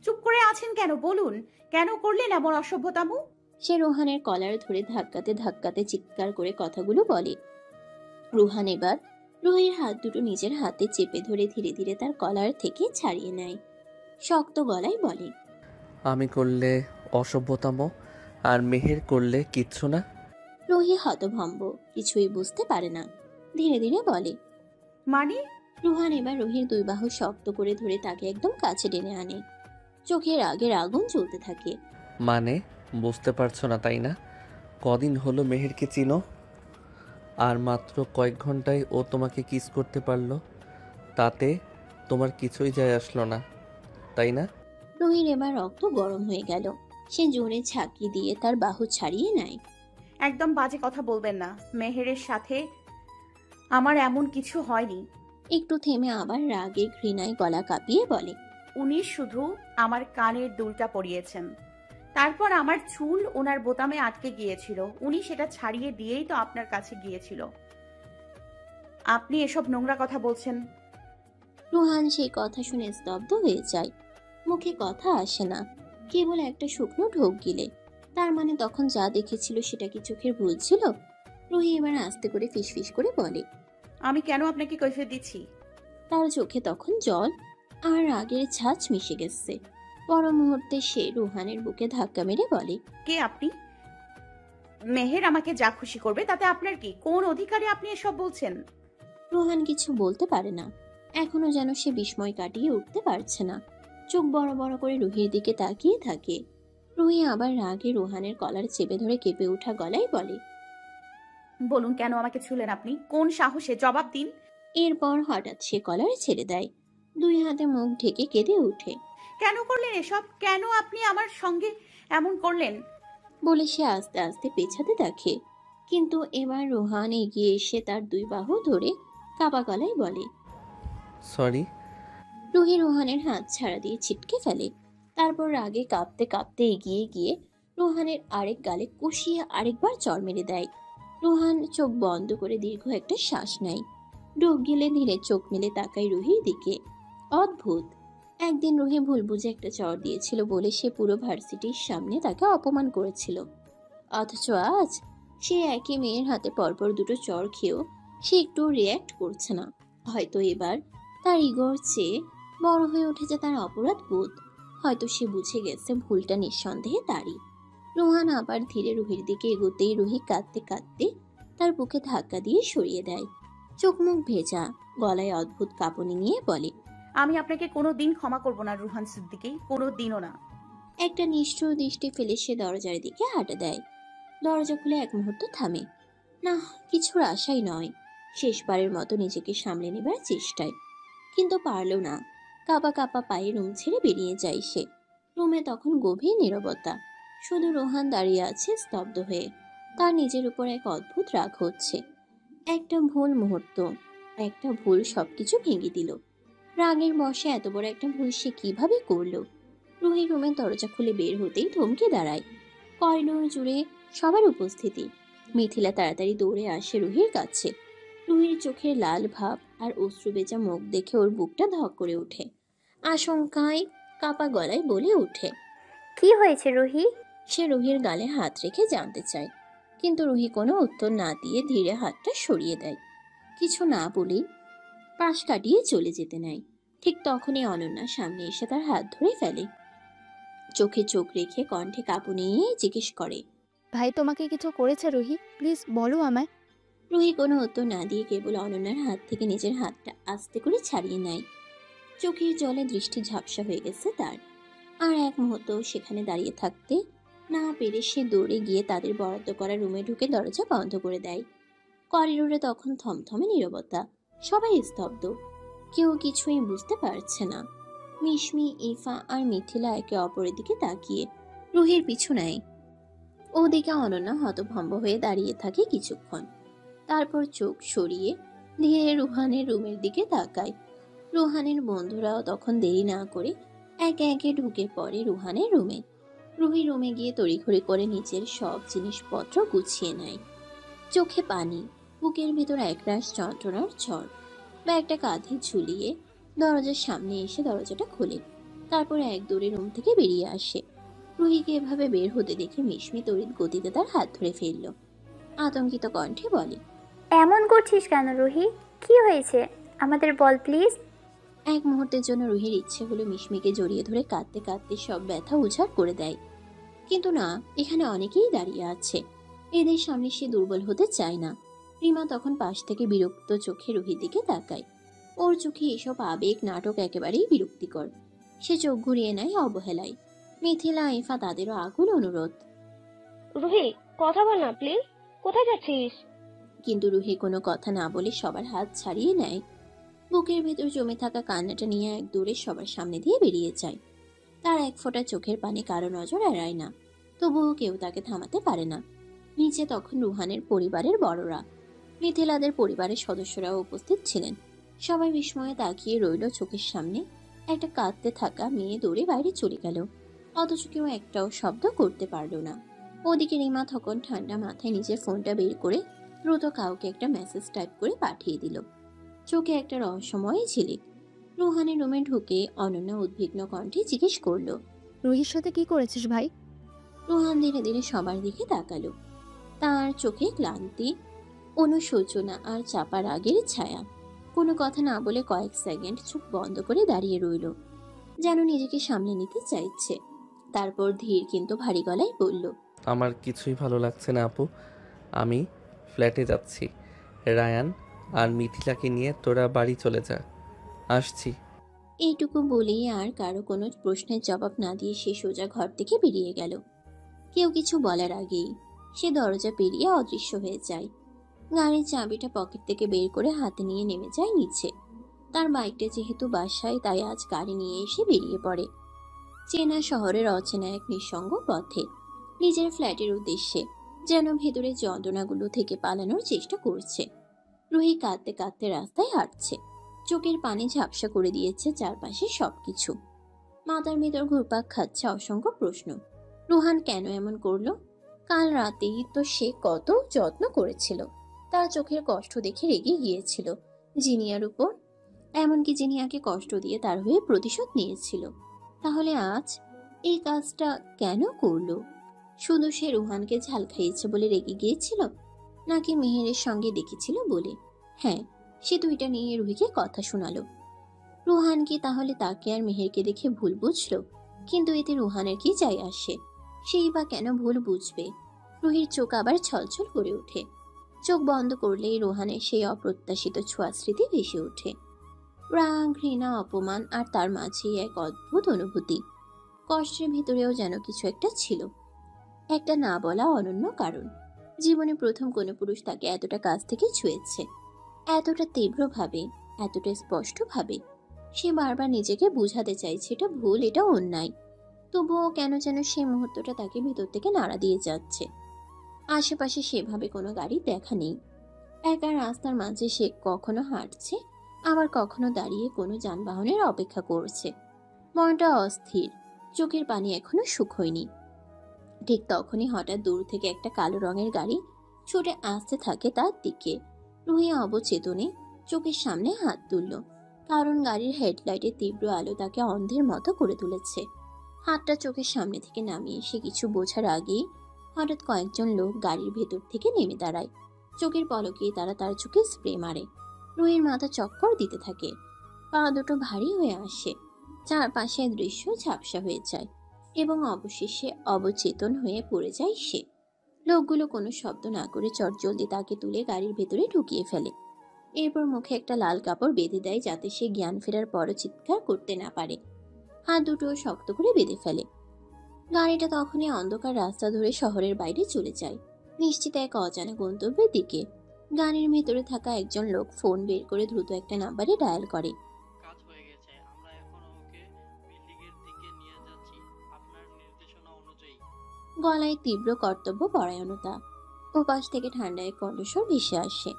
চুপ করে আছেন কেন? বলুন, কেন করলেন এমন অসভ্যতামু? সে রোহানের কলার ধরে ধাক্কাতে ধাক্কাতে চিৎকার করে কথাগুলো বলে। রোহান এবার রুহির হাত দুটো নিজের হাতে চেপে ধরে ধীরে ধীরে তার কলার থেকে ছাড়িয়ে নেয়। শক্ত গলায় বলে, আমি করলে অসভ্যতাম, আর মেহের করলে কিচ্ছু না। রুহি হতভম্ব, কিছুই বুঝতে পারে না। ধীরে ধীরে বলে, মানে? রুহান এবার রুহির দুই বাহু শক্ত করে ধরে তাকে একদম কাছে টেনে আনে। চোখের আগের আগুন জ্বলতে থাকে। মানে বুঝতে পারছো না তাই না? কদিন হলো মেহেরকে চিনো, আর মাত্র কয়েক ঘন্টায় ও তোমাকে কিস করতে পারলো, তাতে তোমার কিছুই যায় আসলো না, তাই না? রুহির এবার রক্ত গরম হয়ে গেল। সে জোরে ঝাঁকি দিয়ে তার বাহু ছাড়িয়ে নেয়। একদম বাজে কথা বলবেন না। মেহেরের সাথে আমার এমন কিছু হয়নি। একটু থেমে আবার রাগে ঘৃণায় গলা কাঁপিয়ে বলে, উনি শুধু আমার কানের দুলটা পরিয়েছেন, তারপর আমার চুল ওনার বোতামে আটকে গিয়েছিল, উনি সেটা ছাড়িয়ে দিয়েই তো আপনার কাছে গিয়েছিল। আপনি এসব নোংরা কথা বলছেন। রুহান সেই কথা শুনে স্তব্ধ হয়ে যায়। মুখে কথা আসে না, কেবল একটা শুকনো ঢোক গিলে। তার মানে তখন যা দেখেছিল সেটা কি চোখের ভুল ছিল? রুহি এবার আস্তে করে ফিসফিস করে বলে, আমি কেন আপনাকে কৈফিয়ত দিচ্ছি? তার চোখে তখন জল আর রাগের ছাঁচ মিশে গেছে। পর মুহূর্তে সে রুহানের বুকে ধাক্কা মেরে বলে, কে আপনি? মেহের আমাকে যা খুশি করবে তাতে আপনার কি? কোন অধিকারে আপনি এসব বলছেন? রুহান কিছু বলতে পারে না। এখনো যেন সে বিস্ময় কাটিয়ে উঠতে পারছে না। চোখ বড় বড় করে রুহির দিকে তাকিয়ে থাকে। রুহি আবার রাগে রুহানের কলার চেপে ধরে কেঁপে ওঠা গলায় বলে, বলুন, কেন আমাকে ছুলেন আপনি? কোন সাহসে? জবাব দিন। এরপর হঠাৎ সে কলার ছেড়ে দেয়। দুই হাতে মুখ ঢেকে কেঁদে ওঠে। কেন করলেন এসব? কেন আপনি আমার সঙ্গে এমন করলেন? বলে সে আস্তে আস্তে পেছাতে দেখে। কিন্তু এবার রুহান এগিয়ে এসে তার দুই বাহু ধরে কাপা গলায় বলে, সরি। রুহি রুহানের হাত ছাড়া দিয়ে ছিটকে ফেলে। তারপর রাগে কাঁপতে কাঁপতে এগিয়ে গিয়ে রুহানের আরেক গালে কষিয়ে আরেকবার চড় মেরে দেয়। রুহান চোখ বন্ধ করে দীর্ঘ একটা শ্বাস নেয়। ঢোক গিলে ধীরে চোখ মেলে তাকায় রুহির দিকে। অদ্ভুত, একদিন রুহি ভুল বুঝে একটা চড় দিয়েছিল বলে সে পুরো ভার্সিটির সামনে তাকে অপমান করেছিল। অথচ আজ সে একই মেয়ের হাতে পরপর দুটো চড় খেয়েও সে একটু রিয়্যাক্ট করছে না। হয়তো এবার তার ইগোর চেয়ে বড় হয়ে উঠেছে তার অপরাধ বোধ। হয়তো সে বুঝে গেছে ভুলটা নিঃসন্দেহে তারই। রুহান আবার ধীরে রুহির দিকে এগোতেই রুহি কাঁদতে কাঁদতে তার বুকে ধাক্কা দিয়ে সরিয়ে দেয়। চোখ মুখ ভেজা, গলায় অদ্ভুত কাঁপুনি নিয়ে বলে, আমি আপনাকে কোনো দিন ক্ষমা করব না রুহান সিদ্দিকী, কোনো দিনও না। একটা নিষ্ঠুর দৃষ্টি ফেলে সে দরজার দিকে হাঁটা দেয়। দরজা খুলে এক মুহূর্ত থামে। না, কিছুর আশাই নয়, শেষবারের মতো নিজেকে সামলে নেবার চেষ্টায়। কিন্তু পারল না। কাঁপা কাঁপা পায়ে রুম ছেড়ে বেরিয়ে যায় সে। রুমে তখন গভীর নীরবতা। শুধু রোহান দাঁড়িয়ে আছে স্তব্ধ হয়ে। তার নিজের উপর এক অদ্ভুত রাগ হচ্ছে। একটা ভুল মুহূর্ত, একটা ভুল সবকিছু ভেঙে দিল। রাগের বশে এত বড় একটা ভুল সে কিভাবে করলো? রুহি রুমের দরজা খুলে বের হতেই থমকে দাঁড়ায়। করিডোর জুড়ে সবার উপস্থিতি। মিথিলা তাড়াতাড়ি দৌড়ে আসে রুহির কাছে। রুহির চোখের লাল ভাব আর অশ্রু বেজা মুখ দেখে ওর বুকটা ধক করে ওঠে। আশঙ্কায় কাপা গলায় বলে ওঠে, কি হয়েছে রুহি? সে রুহির গালে হাত রেখে জানতে চায়, কিন্তু রুহি কোনো উত্তর না দিয়ে ধীরে হাতটা সরিয়ে দেয়। কিছু না বলেই পাশ কাটিয়ে চলে যেতে নেয়। ঠিক তখনই অনন্যা সামনে এসে তার হাত ধরে ফেলে। চোখে চোখ রেখে কণ্ঠে কাঁপুনি নিয়ে জিজ্ঞেস করে, ভাই তোমাকে কিছু করেছে রুহি? প্লিজ বলো আমায়। রুহি কোনো উত্তর না দিয়ে কেবল অনন্যার হাত থেকে নিজের হাতটা আস্তে করে ছাড়িয়ে নেয়। চোখের জলে দৃষ্টি ঝাপসা হয়ে গেছে তার। আর এক মুহূর্ত সেখানে দাঁড়িয়ে থাকতে না পেরে সে দৌড়ে গিয়ে তাদের বরাদ্দ করা রুমে ঢুকে দরজা বন্ধ করে দেয়। করিডোরে তখন থমথমে নীরবতা। সবাই স্তব্ধ, কেউ কিছুই বুঝতে পারছে না। মিশমি, ইফা আর মিথিলা একে অপরের দিকে তাকিয়ে রুহির পিছু নেয়। ওদিকে অনন্যা হতভম্ব হয়ে দাঁড়িয়ে থাকে কিছুক্ষণ। তারপর চোখ সরিয়ে ধীরে রুহানের রুমের দিকে তাকায়। রুহানের বন্ধুরাও তখন দেরি না করে একে একে ঢুকে পড়ে রুহানের রুমে। রুহি রুমে গিয়ে তড়িঘড়ি করে নিজের সব জিনিসপত্র গুছিয়ে নেয়। চোখে পানি, বুকের ভিতর একরাশ যন্ত্রণার ঝড়। ব্যাগটা কাঁধে ঝুলিয়ে দরজার সামনে এসে দরজাটা খোলে, তারপর এক দৌড়ে রুম থেকে বেরিয়ে আসে। রুহিকে এভাবে বের হতে দেখে মিশমি তড়িৎ গতিতে তার হাত ধরে ফেলল। আতঙ্কিত কণ্ঠে বলে, এমন করছিস কেন রুহি? কি হয়েছে আমাদের বল প্লিজ। এক মুহূর্তের জন্য রুহির ইচ্ছে হলো মিশমিকে জড়িয়ে ধরে কাঁদতে কাঁদতে সব ব্যথা উজাড় করে দেয়, কিন্তু না, এখানে অনেকেই দাঁড়িয়ে আছে, এদের সামনে সে দুর্বল হতে চায় না। রিমা তখন পাশ থেকে বিরক্ত চোখে রুহির দিকে তাকায়। ওর চোখে এসব আবেগ নাটক একেবারেই বিরক্তিকর। সে চোখ ঘুরিয়ে নেয় অবহেলায়। মিথিলা, ইফা তাদেরও আকুল অনুরোধ। রুহি, কথা বল না প্লিজ, কোথায় যাচ্ছিস? কিন্তু রুহি কোনো কথা না বলে সবার হাত ছাড়িয়ে নেয়। বুকের ভেতর জমে থাকা কান্নাটা নিয়ে এক দৌড়ে সবার সামনে দিয়ে বেরিয়ে যায়। তার এক ফোঁটা চোখের পানে কারো নজর এড়ায় না, তবুও কেউ তাকে থামাতে পারে না। নিচে তখন রুহানের পরিবারের বড়রা, মিথিলাদের পরিবারের সদস্যরাও উপস্থিত ছিলেন। সবাই বিস্ময়ে তাকিয়ে রইল চোখের সামনে। একটা কাঁদতে থাকা মেয়ে দৌড়ে বাইরে চলে গেল, অথচ কেউ একটাও শব্দ করতে পারল না। ওদিকে রিমা তখন ঠান্ডা মাথায় নিজের ফোনটা বের করে দ্রুত কাউকে একটা মেসেজ টাইপ করে পাঠিয়ে দিল। চোখে একটা রহস্যময় ঝিলিক। রুহানের রুমে ঢুকে অনন্যা উদ্বিগ্ন কণ্ঠে জিজ্ঞেস করলো, রুহির সাথে কি করেছিস ভাই? রুহান ধীরে ধীরে সবার দিকে তাকালো। তার চোখে ক্লান্তি, অনুশোচনা আর চাপা রাগের ছায়া। কোনো কথা না বলে কয়েক সেকেন্ড চোখ বন্ধ করে দাঁড়িয়ে রইল, যেন নিজেকে সামলে নিতে চাইছে। তারপর ধীর কিন্তু ভারী গলায় বলল, আমার কিছুই ভালো লাগছে না আপু, আমি ফ্ল্যাটে যাচ্ছি। রায়ান আর মিথিলাকে নিয়ে তোরা বাড়ি চলে যা, আসছি। এইটুকু বলেই আর কারো কোনো প্রশ্নের জবাব না দিয়ে সে সোজা ঘর থেকে বেরিয়ে গেল। কেউ কিছু বলার আগেই সে দরজা পেরিয়ে অদৃশ্য হয়ে যায়। গাড়ির চাবিটা পকেট থেকে বের করে হাতে নিয়ে নেমে যায় নিচে। তার বাইকটা যেহেতু বাসায়, তাই আজ গাড়ি নিয়ে এসে বেরিয়ে পড়ে চেনা শহরের অচেনা এক নিঃসঙ্গ পথে, নিজের ফ্ল্যাটের উদ্দেশ্যে, যেন ভেতরের যন্ত্রণাগুলো থেকে পালানোর চেষ্টা করছে। রুহি কাঁদতে কাঁদতে রাস্তায় হাঁটছে। চোখের পানি ঝাপসা করে দিয়েছে চারপাশে সবকিছু। মাথার ভেতর ঘুরপাক খাচ্ছে অসংখ্য প্রশ্ন। রুহান কেন এমন করলো? কাল রাতেই তো সে কত যত্ন করেছিল। তার চোখের কষ্ট দেখে রেগে গিয়েছিল জিনিয়ার উপর, এমনকি জিনিয়াকে কষ্ট দিয়ে তার হয়ে প্রতিশোধ নিয়েছিল। তাহলে আজ এই কাজটা কেন করলো? শুধু সে রুহানকে ঝাল খাইয়েছে বলে রেগে গিয়েছিল, নাকি মেহেরের সঙ্গে দেখেছিল বলে? হ্যাঁ, সে দুইটা নিয়ে রুহিকে কথা শোনালো। রুহান কি তাহলে তাকে আর মেহেরকে দেখে ভুল বুঝলো? কিন্তু এতে রুহানের কি যায় আসে? সেই বা কেন ভুল বুঝবে? রুহির চোখ আবার ছলছল করে ওঠে। চোখ বন্ধ করলেই রুহানের সেই অপ্রত্যাশিত ছোঁয়া স্মৃতি ভেসে ওঠে। রাগ, ঘৃণা, অপমান, আর তার মাঝে এক অদ্ভুত অনুভূতি। কষ্টের ভিতরেও যেন কিছু একটা ছিল, একটা না বলা অনন্য কারণ। জীবনে প্রথম কোনো পুরুষ তাকে এতটা কাছ থেকে ছুঁয়েছে, এতটা তীব্রভাবে, এতটা স্পষ্টভাবে। সে বারবার নিজেকে বুঝাতে চাইছে এটা ভুল, এটা অন্যায়, তবুও কেন যেন সেই মুহূর্তটা তাকে ভিতর থেকে নাড়া দিয়ে যাচ্ছে। আশেপাশে সেভাবে কোনো গাড়ি দেখা নেই। একা রাস্তার মাঝে সে কখনো হাঁটছে, আবার কখনো দাঁড়িয়ে কোনো যানবাহনের অপেক্ষা করছে। মনটা অস্থির, চোখের পানি এখনো শুকোয়নি। ঠিক তখনই হঠাৎ দূর থেকে একটা কালো রঙের গাড়ি ছুটে আসতে থাকে তার দিকে। রুহি অবচেতনে চোখের সামনে হাত তুলল, কারণ গাড়ির হেডলাইটের তীব্র আলো তাকে অন্ধের মতো করে তুলেছে। হাতটা চোখের সামনে থেকে নামিয়ে সে কিছু বোঝার আগেই হঠাৎ কয়েকজন লোক গাড়ির ভেতর থেকে নেমে দাঁড়ায়। চোখের পলকে তারা তার চোখে স্প্রে মারে। রুহির মাথা চক্কর দিতে থাকে, পা দুটো ভারী হয়ে আসে, চারপাশের দৃশ্য ঝাপসা হয়ে যায় এবং অবশেষে অবচেতন হয়ে পড়ে যায় সে। লোকগুলো কোনো শব্দ না করে চটজলদি তাকে তুলে গাড়ির ভেতরে ঢুকিয়ে ফেলে। এরপর মুখে একটা লাল কাপড় বেঁধে দেয় যাতে সে জ্ঞান ফেরার পরও চিৎকার করতে না পারে। হাত দুটো শক্ত করে বেঁধে ফেলে। গাড়িটা তখনই অন্ধকার রাস্তা ধরে শহরের বাইরে চলে যায়, নিশ্চিত এক অজানা গন্তব্যের দিকে। গাড়ির ভেতরে থাকা একজন লোক ফোন বের করে দ্রুত একটা নাম্বারে ডায়াল করে। কাজ হয়ে গেছে, আমরা এখন ওকে বিল্ডিং এর দিকে নিয়ে যাচ্ছি আপনার নির্দেশনা অনুযায়ী। গলায় তীব্র কর্তব্য পরায়ণতা। ওপাশ থেকে ঠান্ডা এক কণ্ঠস্বর ভেসে আসে।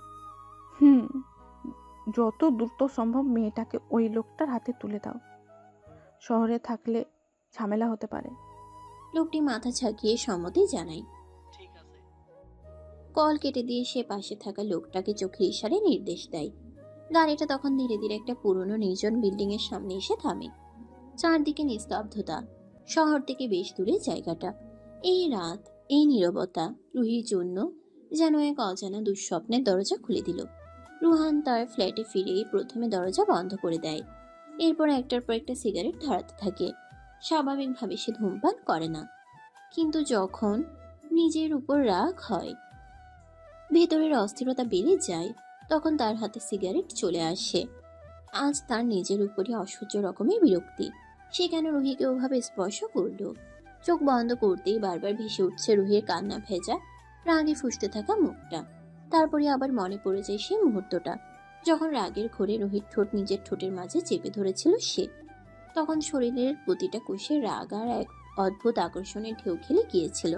যত দ্রুত সম্ভব মেয়েটাকে ওই লোকটার হাতে তুলে দাও, শহরে থাকলে ঝামেলা হতে পারে। লোকটি মাথা ঝাঁকিয়ে সম্মতি জানায়। ঠিক আছে। কল কেটে দিয়ে সে পাশে থাকা লোকটাকে চোখের ইশারায় নির্দেশ দেয়। গাড়িটা তখন ধীরে ধীরে একটা পুরনো নির্জন বিল্ডিং এর সামনে এসে থামে। চারদিকে নিস্তব্ধতা, শহর থেকে বেশ দূরে জায়গাটা। এই রাত, এই নীরবতা রুহির জন্য যেন এক অজানা দুঃস্বপ্নের দরজা খুলে দিল। রুহান তার ফ্ল্যাটে ফিরেই প্রথমে দরজা বন্ধ করে দেয়। এরপর একটার পর একটা সিগারেট ধরাতে থাকে। স্বাভাবিকভাবে সে ধূমপান করে না, কিন্তু যখন নিজের উপর রাগ হয়, ভেতরের অস্থিরতা বেড়ে যায়, তখন তার হাতে সিগারেট চলে আসে। আজ তার নিজের উপরই অসহ্য রকমের বিরক্তি। সে কেন রুহিকে ওভাবে স্পর্শ করলো? চোখ বন্ধ করতেই বারবার ভেসে উঠছে রুহির কান্না ভেজা, রাগে ফুঁসতে থাকা মুখটা। তারপরে আবার মনে পড়ে যায় সেই মুহূর্তটা যখন রাগের ঘোরে রুহির ঠোঁট নিজের ঠোঁটের মাঝে চেপে ধরেছিল সে। তখন শরীরের প্রতিটা কোষে রাগ আর এক অদ্ভুত আকর্ষণের ঢেউ খেলে গিয়েছিল।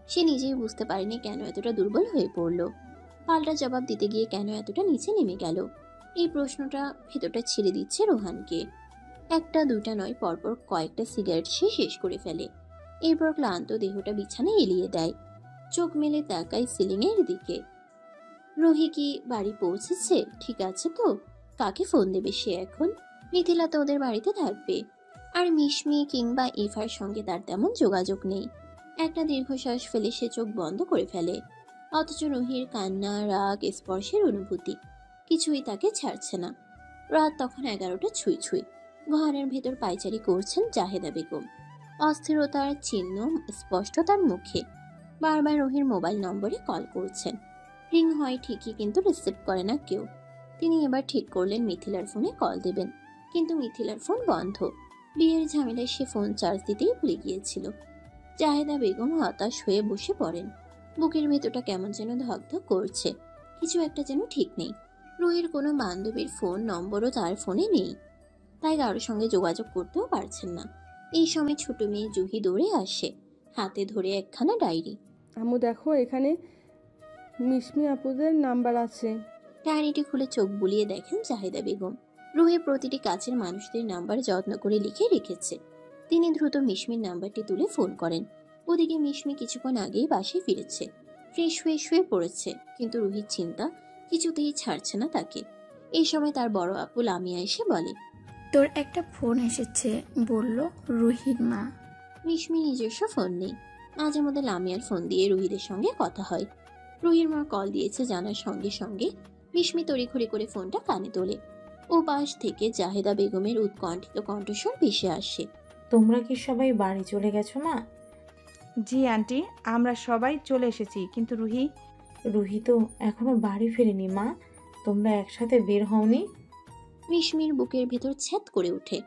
সে নিজেই বুঝতে পারেনি কেন এতটা দুর্বল হয়ে পড়ল। পাল্টা জবাব দিতে গিয়ে কেন এতটা নিচে নেমে গেল? এই প্রশ্নটা ভেতরটা ছিঁড়ে দিচ্ছে রোহানকে। একটা দুইটা নয়, পরপর কয়েকটা সিগারেট সে শেষ করে ফেলে। এরপর ক্লান্ত দেহটা বিছানায় এলিয়ে দেয়। চোখ মেলে তাকায় সিলিং এর দিকে। রুহি কি বাড়ি পৌঁছেছে? ঠিক আছে তো? কাকে ফোন দেবে সে এখন? মিথিলা তো ওদের বাড়িতে থাকবে, আর মিশমি কিংবা ইফার সঙ্গে তার তেমন যোগাযোগ নেই। একটা দীর্ঘশ্বাস ফেলে সে চোখ বন্ধ করে ফেলে। অথচ রুহির কান্না, রাগ, স্পর্শের অনুভূতি কিছুই তাকে ছাড়ছে না। রাত তখন 11টা ছুঁই ছুঁই। ঘরের ভেতর পায়চারি করছেন জাহেদা বেগম। অস্থিরতার চিহ্ন স্পষ্ট তার মুখে। বারবার রুহির মোবাইল নম্বরে কল করছেন। রিং হয় ঠিকই, কিন্তু রিসিভ করে না কেউ। তিনি এবার ঠিক করলেন মিথিলার ফোনে কল দেবেন, কিন্তু মিথিলার ফোন বন্ধ। বিয়ের ঝামেলায় সে ফোন চার্জ দিতেই ভুলে গিয়েছিল। জাহেদা বেগম হতাশ হয়ে বসে পড়েন। বুকের ভেতরটা কেমন যেন ধকধক করছে। কিছু একটা যেন ঠিক নেই। রুহির কোনো বান্ধবীর ফোন নম্বরও তার ফোনে নেই, তাই কারোর সঙ্গে যোগাযোগ করতেও পারছেন না। এই সময় ছোট মেয়ে জুহি দৌড়ে আসে, হাতে ধরে একখানা ডায়েরি। আম্মু দেখো, এখানে মিশমি আপুদের নাম্বার আছে। ডায়েরিটি খুলে চোখ বুলিয়ে দেখেন জাহেদা বেগম। রুহি প্রতিটি কাছের মানুষদের নাম্বার যত্ন করে লিখে রেখেছে। তিনি দ্রুত মিশমির নাম্বারটি তুলে ফোন করেন। ওদিকে মিশমি কিছুক্ষণ আগেই বাসে ফিরেছে, ফ্রেশ হয়ে শুয়ে পড়েছে, কিন্তু রুহির চিন্তা কিছুতেই ছাড়ছে না তাকে। এই সময় তার বড় আপু লামিয়া এসে বলে, তোর একটা ফোন এসেছে, বলল রুহির মা। মিশমি নিজস্ব ফোন নেই। মাঝে মধ্যে লামিয়ার ফোন দিয়ে রুহিদের সঙ্গে কথা হয়। রুহির মা কল দিয়েছে জানার সঙ্গে সঙ্গে মিশমি তড়িঘড়ি করে ফোনটা কানে তোলে। ও পাশ থেকে জাহেদা বেগমের উৎকণ্ঠিত কণ্ঠস্বর ভেসে আসে, তোমরা কি সবাই বাড়ি চলে গেছো মা? জি আন্টি, আমরা সবাই চলে এসেছি, কিন্তু রুহি তো এখনো বাড়ি ফেরেনি মা। তোমরা একসাথে বের হওনি? মিশমির বুকের ভেতর ছ্যাদ করে ওঠে।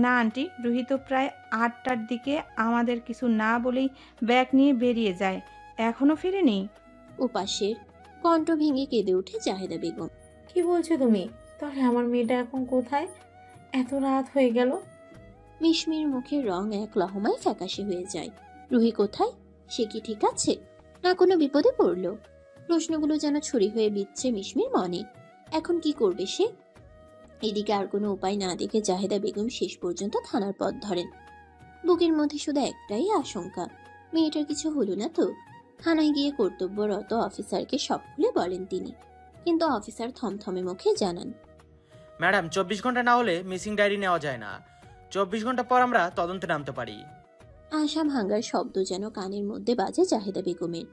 না আন্টি, রুহি তো প্রায় 8টার দিকে আমাদের কিছু না বলেই ব্যাগ নিয়ে বেরিয়ে যায়, এখনো ফিরেনি। ওপাশের কণ্ঠ ভেঙে কেঁদে ওঠে জাহেদা বেগম। কি বলছো তুমি? তাহলে আমার মেয়েটা এখন কোথায়? এত রাত হয়ে গেল। মিশমির মুখের রং এক লহমায় ফ্যাকাশে হয়ে যায়। রুহি কোথায়? সে কি ঠিক আছে, না কোনো বিপদে পড়ল? প্রশ্নগুলো যেন ছুরি হয়ে বিচ্ছে মিশমির মনে। এখন কি করবে সে? এদিকে আর কোনো উপায় না দেখে জাহেদা বেগম শেষ পর্যন্ত থানার পথ ধরেন। বুকের মধ্যে শুধু একটাই আশঙ্কা, মেয়েটার কিছু হলো না তো? থানায় গিয়ে কর্তব্যরত অফিসারকে সব খুলে বলেন তিনি, কিন্তু অফিসার থমথমে মুখে জানান, ম্যাডাম 24 ঘন্টা না হলে মিসিং ডায়েরি নেওয়া যায় না। 24 ঘন্টা পর আমরা তদন্তে নামতে পারি। আশা ভাঙ্গার শব্দ যেন কানের মধ্যে বাজে জাহেদা বেগমের।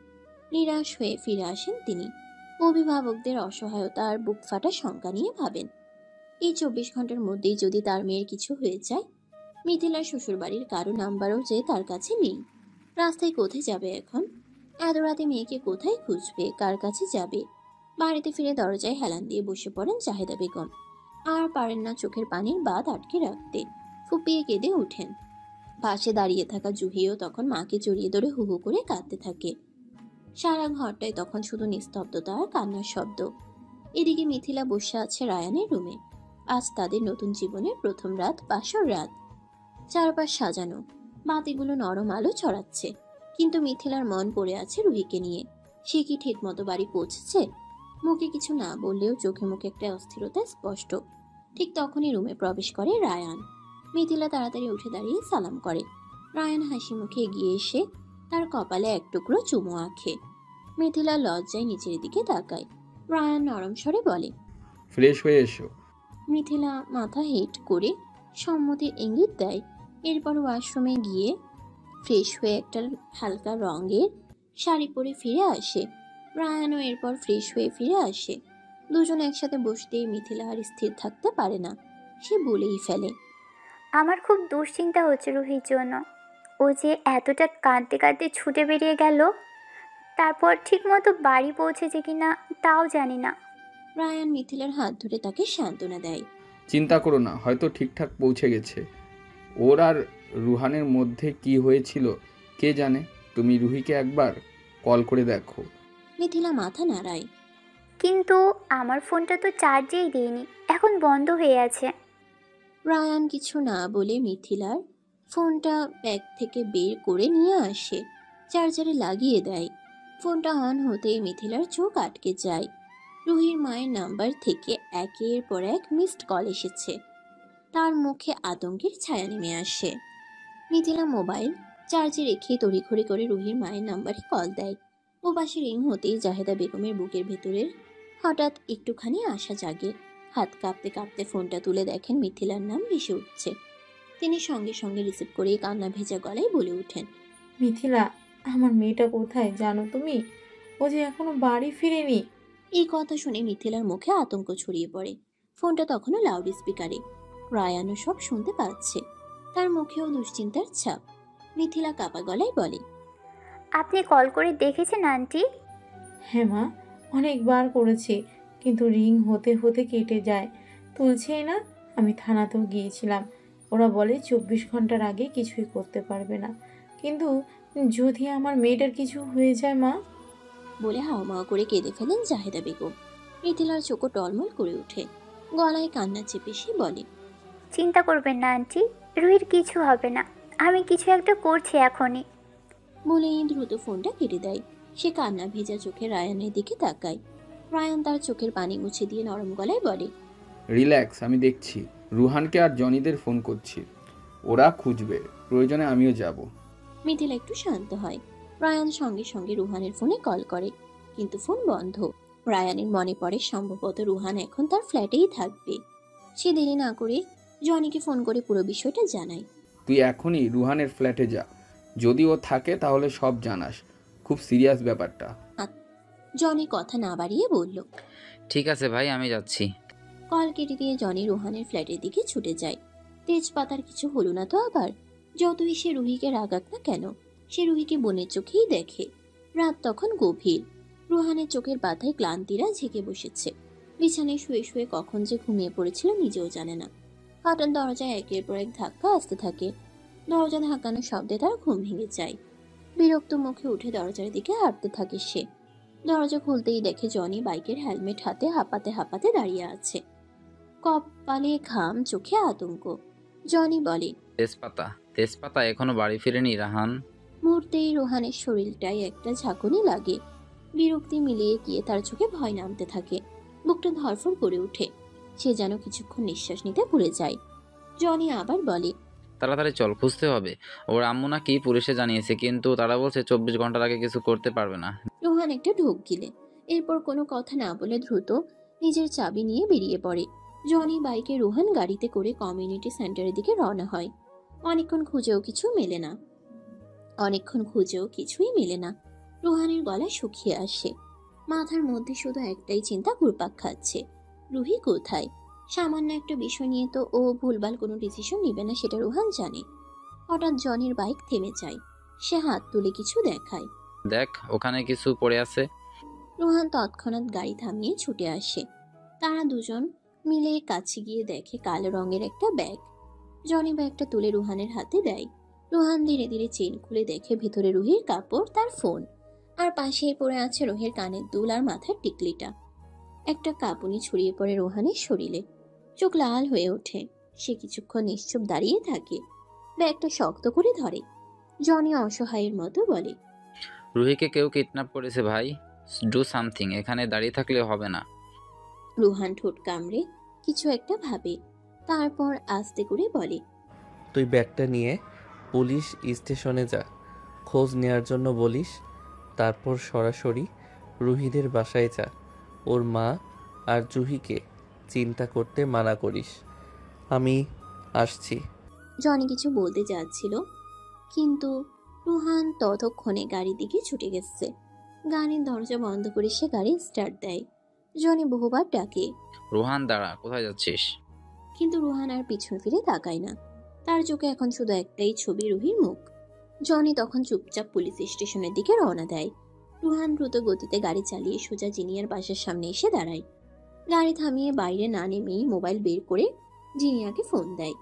নিরাশ হয়ে ফিরে আসেন তিনি। অভিভাবকদের অসহায়তা আর বুক ফাটা শঙ্কা নিয়ে ভাবেন, এই 24 ঘন্টার মধ্যেই যদি তার মেয়ের কিছু হয়ে যায়। মিথিলার শ্বশুরবাড়ির কারো নাম্বারও যে তার কাছে নেই। রাস্তায় কোথায় যাবে এখন? এত রাতে মেয়েকে কোথায় খুঁজবে, কার কাছে যাবে? বাড়িতে ফিরে দরজায় হেলান দিয়ে বসে পড়েন জাহেদা বেগম। আর পারেন না চোখের পানির বাঁধ আটকে রাখতে, ফুপিয়ে কেঁদে ওঠেন। পাশে দাঁড়িয়ে থাকা জুহিও তখন মাকে জড়িয়ে ধরে হু হু করে কাঁদতে থাকে। সারা ঘরটায় তখন শুধু নিস্তব্ধতা আর কান্নার শব্দ। এদিকে মিথিলা বসে আছে রায়ানের রুমে। আজ তাদের নতুন জীবনের প্রথম রাত, বাসর রাত। চারপাশ সাজানো, বাতিগুলো নরম আলো ছড়াচ্ছে, কিন্তু মিথিলার মন পড়ে আছে রুহিকে নিয়ে। সে কি ঠিক মতো বাড়ি পৌঁছেছে? মুখে কিছু না বললেও চোখে মুখে একটা অস্থিরতা স্পষ্ট। ঠিক তখনই রুমে প্রবেশ করে রায়ান। মিথিলা তাড়াতাড়ি উঠে দাঁড়িয়ে সালাম করে। রায়ান হাসি মুখে এগিয়ে এসে তার কপালে এক টুকরো চুমু আঁখে। মিথিলা লজ্জায় নিচের দিকে তাকায়। রায়ান নরম স্বরে বলে, ফ্রেশ হয়ে এসো। মিথিলা মাথা হেট করে সম্মতির ইঙ্গিত দেয়। এরপর ওয়াশরুমে গিয়ে ফ্রেশ হয়ে একটা হালকা রঙের শাড়ি পরে ফিরে আসে। রায়ানও এরপর ফ্রেশ হয়ে ফিরে আসে। দুজন একসাথে বসতেই মিথিলা আর স্থির থাকতে পারে না, সে বলেই ফেলে, আমার খুব দুশ্চিন্তা হচ্ছে রুহির জন্য। ও যে এতটা কাঁদতে কাঁদতে ছুটে বেরিয়ে গেল, তারপর ঠিকমতো বাড়ি পৌঁছেছে কিনা তাও জানি না। রায়ান মিথিলার হাত ধরে তাকে সান্ত্বনা দেয়। চিন্তা করো না, হয়তো ঠিকঠাক পৌঁছে গেছে। ওর আর রুহানের মধ্যে কি হয়েছিল কে জানে। তুমি রুহিকে একবার কল করে দেখো। মিথিলা মাথা নাড়ায়। কিন্তু আমার ফোনটা তো চার্জেই দিইনি, এখন বন্ধ হয়ে আছে। রায়ান কিছু না বলে মিথিলার ফোনটা ব্যাগ থেকে বের করে নিয়ে আসে, চার্জারে লাগিয়ে দেয়। ফোনটা অন হতেই মিথিলার চোখ আটকে যায়। রুহির মায়ের নাম্বার থেকে একের পর এক মিসড কল এসেছে। তার মুখে আতঙ্কের ছায়া নেমে আসে। মিথিলা মোবাইল চার্জে রেখে তড়িঘড়ি করে রুহির মায়ের নাম্বারে কল দেয়। ও পাশে রিং হতেই জাহেদা বেগমের বুকের ভেতরের হঠাৎ একটুখানি আশা জাগে। হাত কাঁপতে কাঁপতে ফোনটা তুলে দেখেন মিথিলার নাম ভেসে উঠছে। তিনি সঙ্গে সঙ্গে রিসিভ করে কান্না ভেজা গলায় বলে ওঠেন, মিথিলা, আমার মেয়েটা কোথায় জানো তুমি? ও যে এখনো বাড়ি ফিরেনি। এই কথা শুনে মিথিলার মুখে আতঙ্ক ছড়িয়ে পড়ে। ফোনটা তখনও লাউড স্পিকারে। রায়ানও সব শুনতে পাচ্ছে। তার মুখেও দুশ্চিন্তার ছাপ। মিথিলা কাপা গলায় বলে, আপনি কল করে দেখেছেন আন্টি? হ্যাঁ মা, অনেকবার করেছি, কিন্তু রিং হতে হতে কেটে যায়, তুলছেই না। আমি থানাতেও গিয়েছিলাম, ওরা বলে 24 ঘন্টার আগে কিছুই করতে পারবে না। কিন্তু যদি আমার মেয়েটার কিছু হয়ে যায় মা। বলে হাওমাও করে কেঁদে ফেলেন জাহেদা বেগম। মিথিলার চোখও টলমল করে ওঠে। গলায় কান্না চেপে সে বলে, চিন্তা করবেন না আন্টি, রুহির কিছু হবে না, আমি কিছু একটা করছি এখনই। বলেই দ্রুত ফোনটা কেটে দেয়। সে কান্না ভেজা চোখে রায়ানের দিকে তাকায়। রায়ান তার চোখের পানি মুছে দিয়ে নরম গলায় বলে, রিল্যাক্স, আমি দেখছি। রুহানকে আর জনিদের ফোন করছি, ওরা খুঁজবে, প্রয়োজনে আমিও যাব। মিথিলা একটু শান্ত হয়। রায়ান সঙ্গে সঙ্গে রুহানের ফোনে কল করে, কিন্তু ফোন বন্ধ। রায়ানের মনে পড়ে সম্ভবত রুহান এখন তার ফ্ল্যাটেই থাকবে। সে দেরি না করে জনিকে ফোন করে পুরো বিষয়টা জানায়। তুই এখনই রুহানের ফ্ল্যাটে যা, যদি ও থাকে তাহলে সব জানাস, খুব সিরিয়াস ব্যাপারটা। জনি কথা না বাড়িয়ে বলল, ঠিক আছে ভাই, আমি যাচ্ছি। কল কেটে দিয়ে জনি রুহানের ফ্ল্যাটের দিকে ছুটে যায়। তেজপাতার কিছু হলো না তো আবার? যতই সে রুহিকে রাগাক না কেন, সে রুহিকে বোনের চোখেই দেখে। রাত তখন গভীর। রুহানের চোখের পাতায় ক্লান্তিরা ঝেঁকে বসেছে। বিছানায় শুয়ে শুয়ে কখন যে ঘুমিয়ে পড়েছিল নিজেও জানে না। হঠাৎ দরজায় একের পর এক ধাক্কা আসতে থাকে। দরজা ধাক্কানোর শব্দে তার ঘুম ভেঙে যায়। বিরক্ত মুখে উঠে দরজার দিকে হাঁটতে থাকে সে। দরজা খুলতেই দেখে জনি বাইকের হেলমেট হাতে হাঁপাতে হাঁপাতে দাঁড়িয়ে আছে। কপালে ঘাম, চোখে আতঙ্ক। জনি বলে, তেজপাতা, তেজপাতা এখনো বাড়ি ফিরেনি রাহান? মুহূর্তেই রোহানের শরীরটায় একটা ঝাঁকুনি লাগে। বিরক্তি মিলিয়ে গিয়ে তার চোখে ভয় নামতে থাকে। বুকটা ধরফর করে ওঠে। সে যেন কিছুক্ষণ নিঃশ্বাস নিতে ভুলে যায়। জনি আবার বলে, তাড়াতাড়ি চল, খুঁজতে হবে। ওর আম্মু নাকি পুলিশে জানিয়েছে, কিন্তু তারা বলছে 24 ঘন্টার আগে কিছু করতে পারবে না। রোহান একটা ঢোক গিলে এরপর কোনো কথা না বলে দ্রুত নিজের চাবি নিয়ে বেরিয়ে পড়ে। জনি বাইকে, রোহান গাড়িতে করে কমিউনিটি সেন্টারের দিকে রওনা হয়। অনেকক্ষণ খুঁজেও কিছুই মেলে না। রোহানের গলা শুকিয়ে আসে। মাথার মধ্যে শুধু একটাই চিন্তা ঘুরপাক খাচ্ছে, রুহি কোথায়? সামান্য একটা বিষয় নিয়ে তো ও ভুলভাল কোনো ডিসিশন নিবে না, সেটা রোহান জানে। হঠাৎ জনির বাইক থেমে যায়। সে হাত তুলে কিছু দেখায়। দেখ, ওখানে কিছু পড়ে আছে। রোহান তৎক্ষণাৎ গাড়ি থামিয়ে ছুটে আসে। তারা দুজন মিলে কাছে গিয়ে দেখে কালো রঙের একটা ব্যাগ। জনি ব্যাগটা তুলে রোহানের হাতে দেয়। রোহান ধীরে ধীরে চেন খুলে দেখে ভিতরে রুহির কাপড়, তার ফোন, আর পাশেই পড়ে আছে রুহির কানের দুল আর মাথার টিকলিটা। একটা কাঁপুনি ছড়িয়ে পড়ে রোহানের শরীরে। চোখ লাল হয়ে ওঠে। সে কিছুক্ষণ নিশ্চুপ দাঁড়িয়ে থাকে, ব্যাগটা শক্ত করে ধরে। জনি অসহায়ের মতো বলে, রুহিকে কেউ কিডন্যাপ করেছে ভাই, ডু সামথিং, এখানে দাঁড়িয়ে থাকলে হবে না। রোহান ঠোঁট কামড়ে কিছু একটা ভাবে, তারপর আস্তে করে বলে, তুই ব্যাগটা নিয়ে পুলিশ স্টেশনে যা, খোঁজ নেওয়ার জন্য বলিস। তারপর সরাসরি রুহিদের বাসায় যা, ওর মা আর জুহিকে চিন্তা করতে মানা করিস। আমি আসছি। জনি কিছু বলতে যাচ্ছিল, কিন্তু রুহান ততক্ষণে গাড়ির দিকে ছুটে গেছে। গাড়ির দরজা বন্ধ করে সে গাড়ি স্টার্ট দেয়। জনি বহুবার ডাকে, রোহান দাঁড়া, কোথায় যাচ্ছিস? কিন্তু রুহান আর পিছন ফিরে তাকায় না। তার চোখে এখন শুধু একটাই ছবি, রুহির মুখ। জনি তখন চুপচাপ পুলিশ স্টেশনের দিকে রওনা দেয়। রুহান দ্রুত গতিতে গাড়ি চালিয়ে সোজা জিনিয়ার বাসার সামনে এসে দাঁড়ায়। গাড়ি থামিয়ে বাইরে না নেমেই মোবাইল বের করে জিনিয়াকে ফোন দেয়।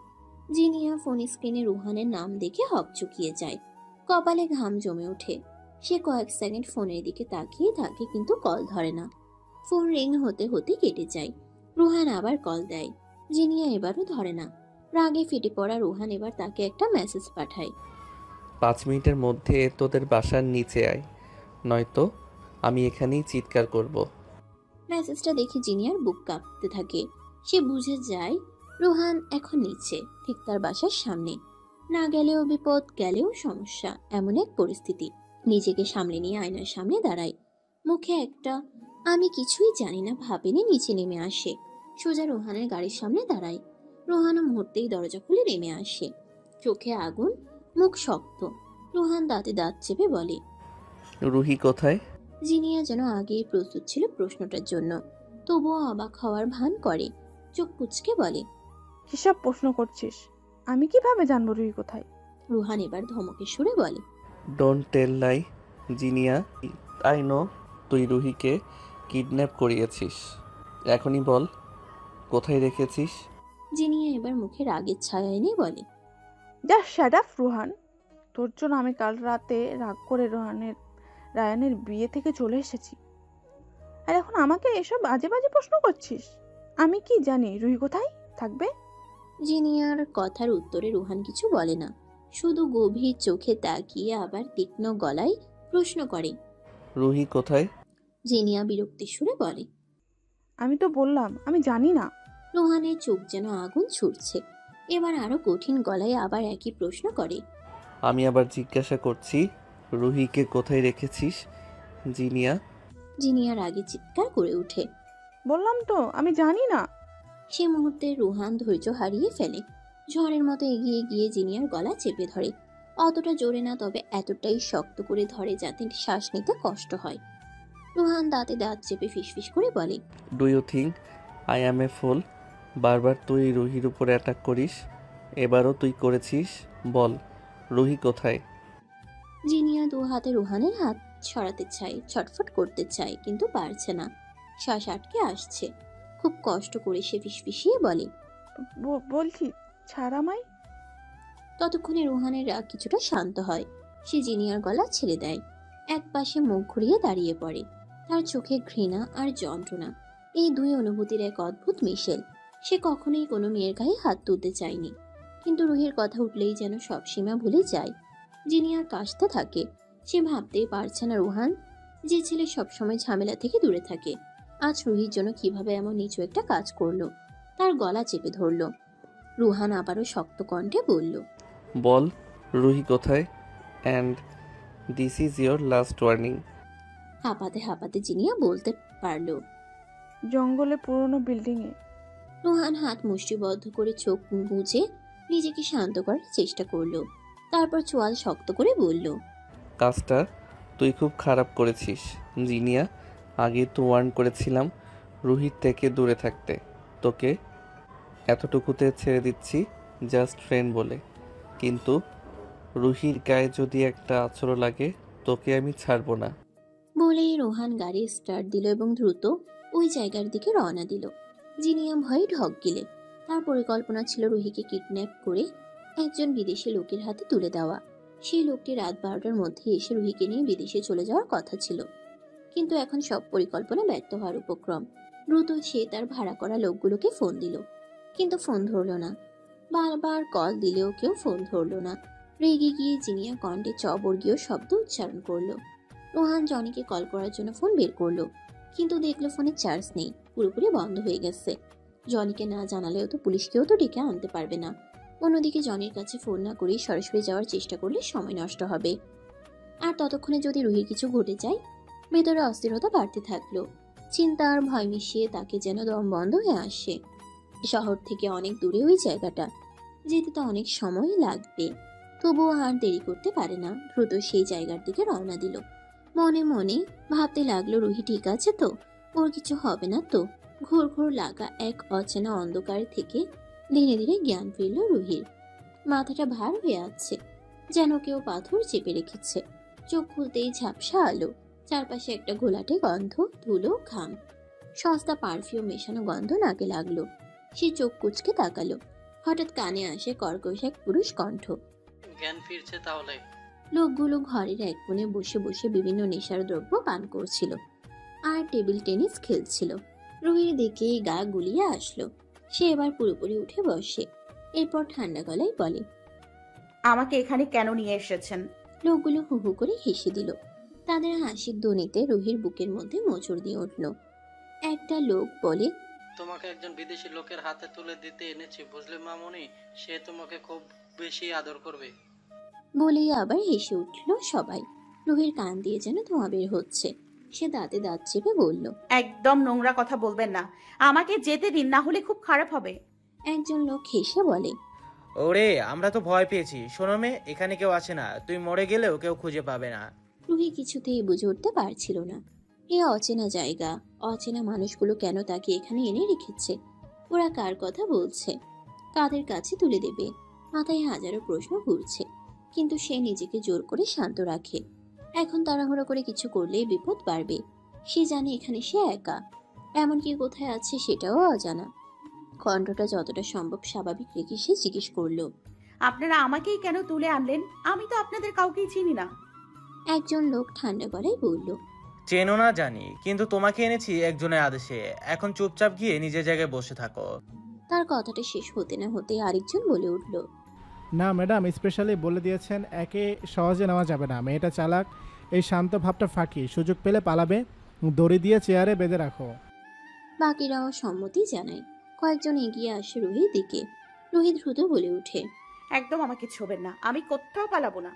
জিনিয়া ফোন স্ক্রিনে রুহানের নাম দেখে হকচকিয়ে যায়। কপালে ঘাম জমে ওঠে। সে কয়েক সেকেন্ড ফোনের দিকে তাকিয়ে থাকে, কিন্তু কল ধরে না। ফোন রিং হতে হতে কেটে যায়। রুহান আবার কল দেয়। জিনিয়া এবারও ধরে না। রাগে ফেটে পড়া রুহান এবার তাকে একটা মেসেজ পাঠায়। 5 মিনিটের মধ্যে তোদের বাসার নিচে আয়, নয়তো আমি এখানেই চিৎকার করব। মেসেজটা দেখে জিনিয়ার বুক কাঁপতে থাকে। সে বুঝে যায় রুহান এখন নিচে, ঠিক তার বাসার সামনে। না গেলেও বিপদ, গেলেও সমস্যা, এমন এক পরিস্থিতি। নিজেকে সামলে নিয়ে আয়নার সামনে দাঁড়ায়। মুখে একটা আমি কিছুই জানি না ভাবেনি নিচে নেমে আসে। সোজা রোহানের গাড়ির সামনে দাঁড়ায়। রোহানও মুহূর্তেই দরজা খুলে নেমে আসে। চোখে আগুন, মুখ শক্ত। রোহান দাঁতে দাঁত চেপে বলে, রুহি কোথায়? জিনিয়া যেন আগেই প্রস্তুত ছিল প্রশ্নটার জন্য, তবুও অবাক হওয়ার ভান করে। চোখ কুচকে বলে, কিসব প্রশ্ন করছিস? আমি কিভাবে জানবো রুহি কোথায়? রুহান এবার ধমকের সুরে বলে, don't tell lie Zinia, I know তুই রুহিকে কিডন্যাপ করিয়েছিস। এখনই বল কোথায় রেখেছিস। জিনিয়া এবার মুখে রাগের ছায়া এনে বলে, জাস্ট শাট আপ রুহান। তোর জন্য আমি কাল রাতে রাগ করে রায়ানের বিয়ে থেকে চলে এসেছি, আর এখন আমাকে এসব আজে বাজে প্রশ্ন করছিস? আমি কি জানি রুহি কোথায় থাকবে? জিনিয়ার কথার উত্তরে রুহান কিছু বলে না, শুধু গভীর চোখে তাকিয়ে আবার তীক্ষ্ণ গলায় প্রশ্ন করে, রুহি কোথায়? জিনিয়া বিরক্তির সুরে বলে, আমি তো বললাম আমি জানি না। রুহানের চোখ যেন আগুন ছুটছে। এবার আরো কঠিন গলায় আবার একই প্রশ্ন করে, আমি আবার জিজ্ঞাসা করছি, রুহিকে কোথায় রেখেছিস জিনিয়া? জিনিয়ার আগে চিৎকার করে ওঠে, বললাম তো আমি জানি না। সে মুহূর্তে রুহান ধৈর্য হারিয়ে ফেলে। ঝড়ের মতো এগিয়ে গিয়ে জিনিয়ার গলা চেপে ধরে। অতটা জোরে না, তবে এতটাই শক্ত করে ধরে যাতে শ্বাস নিতে কষ্ট হয়। রুহান দাঁতে দাঁত চেপে ফিসফিস করে বলে, do you think I am a fool? বারবার তুই রুহির উপরে অ্যাটাক করিস, এবারও তুই করেছিস। বল রুহি কোথায়? জিনিয়া দু হাতে রুহানের হাত ছড়াতে চায়, ছটফট করতে চায়, কিন্তু পারছে না। শ্বাস আটকে আসছে। খুব কষ্ট করে সে ফিসফিসিয়ে বলে, বলছি ছাড় আমায়। ততক্ষণে রুহানের রাগ কিছুটা শান্ত হয়। সে জিনিয়ার গলা ছেড়ে দেয়। এক পাশে মুখ ঘুরিয়ে দাঁড়িয়ে পড়ে। তার চোখে ঘৃণা আর যন্ত্রণা, এই দুই অনুভূতির এক অদ্ভুত মিশেল। সে কখনোই কোনো মেয়ের গায়ে হাত তুলতে চায়নি, কিন্তু রুহির কথা উঠলেই যেন সব সীমা ভুলে যায়। জিনিয়ার কাশতে থাকে। সে ভাবতেই পারছে না রুহান, যে ছেলে সবসময় ঝামেলা থেকে দূরে থাকে, আজ রুহির জন্য কিভাবে এমন নিচু একটা কাজ করলো। তার গলা চেপে ধরল। রুহান আবারও শক্ত কণ্ঠে বলল, বল রুহি কোথায়, and this is your last warning. হাঁপাতে হাঁপাতে জিনিয়া বলতে পারল, জঙ্গলে পুরনো বিল্ডিং এ। রুহান হাত মুষ্টিবদ্ধ করে চোখ বুঝে নিজেকে শান্ত করার চেষ্টা করলো। তারপর চোয়াল শক্ত করে বলল, কাজটা তুই খুব খারাপ করেছিস জিনিয়া। আগে তো ওয়ার্ন করেছিলাম রুহির থেকে দূরে থাকতে। তোকে এতটুকুতে ছেড়ে দিচ্ছি জাস্ট ফ্রেন্ড বলে, কিন্তু রুহির গায়ে যদি একটা আঁচড় লাগে তোকে আমি ছাড়বো না। বলেই রোহান গাড়ি স্টার্ট দিল এবং দ্রুত ওই জায়গার দিকে রওনা দিল। জিনিয়া ভয়ে ঢক গেলে। তার পরিকল্পনা ছিল রুহিকে কিডন্যাপ করে একজন বিদেশি লোকের হাতে তুলে দেওয়া। সেই লোকটি রাত 12টার মধ্যে এসে রুহিকে নিয়ে বিদেশে চলে যাওয়ার কথা ছিল, কিন্তু এখন সব পরিকল্পনা ব্যর্থ হওয়ার উপক্রম। দ্রুত সে তার ভাড়া করা লোকগুলোকে ফোন দিল, কিন্তু ফোন ধরল না। বারবার কল দিলেও কেউ ফোন ধরল না। রেগে গিয়ে জিনিয়া কণ্ঠে চবর্গীয় শব্দ উচ্চারণ করলো। রোহান জনিকে কল করার জন্য ফোন বের করলো, কিন্তু দেখলো ফোনে চার্জ নেই, পুরোপুরি বন্ধ হয়ে গেছে। জনিকে না জানালেও তো পুলিশকেও তো ডেকে আনতে পারবে না। অন্যদিকে জনির কাছে ফোন না করেই সরাসরি যাওয়ার চেষ্টা করলে সময় নষ্ট হবে, আর ততক্ষণে যদি রুহির কিছু ঘটে যায়। ভেতরে অস্থিরতা বাড়তে থাকলো। চিন্তা আর ভয় মিশিয়ে তাকে যেন দম বন্ধ হয়ে আসে। শহর থেকে অনেক দূরে ওই জায়গাটা, যেতে তো অনেক সময় লাগবে। তবুও আর দেরি করতে পারে না, দ্রুত সেই জায়গার দিকে রওনা দিল। মনে মনে ভাবতে লাগলো রুহি ঠিক আছে তো, ওর কিছু হবে না তো। ঘোর ঘোর লাগা এক অচেনা অন্ধকার থেকে ধীরে ধীরে জ্ঞান ফিরল রুহির। মাথাটা ভার হয়ে আছে, যেন কেউ পাথর চেপে রেখেছে। চোখ খুলতেই ঝাপসা আলো, চারপাশে একটা ঘোলাটে গন্ধ, ধুলো, ঘাম, সস্তা পারফিউম মেশানো গন্ধ নাকে লাগলো। সে চোখ কুচকে তাকালো। হঠাৎ কানে আসে কর্কশ এক পুরুষ কণ্ঠ। জ্ঞান ফিরছে তাহলে? লোকগুলো ঘরের এক কোণে বসে বসে বিভিন্ন নেশার দ্রব্য পান করছিল আর টেবিল টেনিস খেলছিল। রুহির দিকে গা গুলিয়ে আসলো। সে এবার পুরোপুরি উঠে বসে। এরপর ঠান্ডা গলায় বলে, আমাকে এখানে কেন নিয়ে এসেছেন? লোকগুলো হু হু করে হেসে দিল। তাদের হাসির ধ্বনিতে রুহির বুকের মধ্যে মোচড় দিয়ে উঠল। একটা লোক বলে, তোমাকে একজন বিদেশি লোকের হাতে তুলে দিতে এনেছি, বুঝলে মামুনি? সে তোমাকে খুব বেশি আদর করবে। বলেই আবার হেসে উঠল সবাই। রুহির কান দিয়ে যেন ধোঁয়া বের হচ্ছে। সে দাঁতে দাঁত চেপে বলল, একদম নোংরা কথা বলবেন না, আমাকে যেতে দিন, না হলে খুব খারাপ হবে। একজন লোক হেসে বলে, ওরে আমরা তো ভয় পেয়েছি। শোনো মেয়ে, এখানে কেউ আছে না, তুই মরে গেলেও কেউ খুঁজে পাবে না। রুহি কিছুতেই বুঝে উঠতে পারছিল না। এ অচেনা জায়গা, অচেনা মানুষগুলো কেন তাকে এখানে এনে রেখেছে। ওরা কার কথা বলছে, কাদের কাছে তুলে দেবে? মাথায় হাজারো প্রশ্ন ঘুরছে, কিন্তু সে নিজেকে জোর করে শান্ত রাখে। এখন তাড়াহুড়ো করে কিছু করলেই বিপদ বাড়বে। সে জানে এখানে সে একা, এমনকি কোথায় আছে সেটাও অজানা। কণ্ঠটা যতটা সম্ভব স্বাভাবিক রেখে সে জিজ্ঞেস করলো, আপনারা আমাকেই কেন তুলে আনলেন? আমি তো আপনাদের কাউকেই চিনি না। একজন লোক ঠান্ডা গলায় বলল, চেনো না জানি, কিন্তু তোমাকে এনেছি একজনের আদেশে। এখন চুপচাপ গিয়ে নিজের জায়গায় বসে থাকো। তার কথাটা শেষ হতে না হতে আরেকজন বলে উঠল, না ম্যাডাম, স্পেশালি বলে দিয়েছেন একে সহজে নেওয়া যাবে না। মেয়েটা চালাক, এই শান্ত ভাবটা ফাঁকি, সুযোগ পেলে পালাবে। দড়ি দিয়ে চেয়ারে বেঁধে রাখো। বাকিরাও সম্মতি জানায়। কয়েকজন এগিয়ে আসে রুহির দিকে। রুহি দ্রুত বলে উঠে, একদম আমাকে ছোবেন না, আমি কোথাও পালাবো না।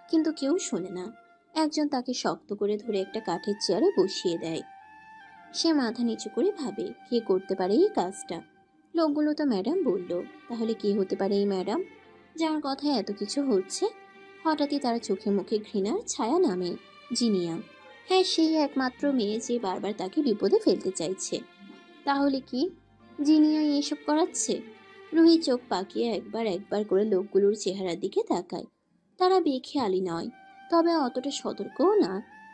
কিন্তু কেউ শোনে না। একজন তাকে শক্ত করে ধরে একটা কাঠের চেয়ারে বসিয়ে দেয়। সে মাথা নিচু করে ভাবে, কে করতে পারে এই কাজটা? লোকগুলো তো ম্যাডাম বলল, তাহলে কি হতে পারে এই ম্যাডাম, যার কথায় এত কিছু হচ্ছে? হঠাৎই তার চোখে মুখে ঘৃণার ছায়া নামে। জিনিয়া, হ্যাঁ, সেই একমাত্র মেয়ে যে বারবার তাকে বিপদে ফেলতে চাইছে। তাহলে কি জিনিয়া এসব করাচ্ছে? রুহি চোখ পাকিয়ে একবার একবার করে লোকগুলোর চেহারার দিকে তাকায়। তারা বেখেয়ালি নয়, তবে অতটা সতর্কও না।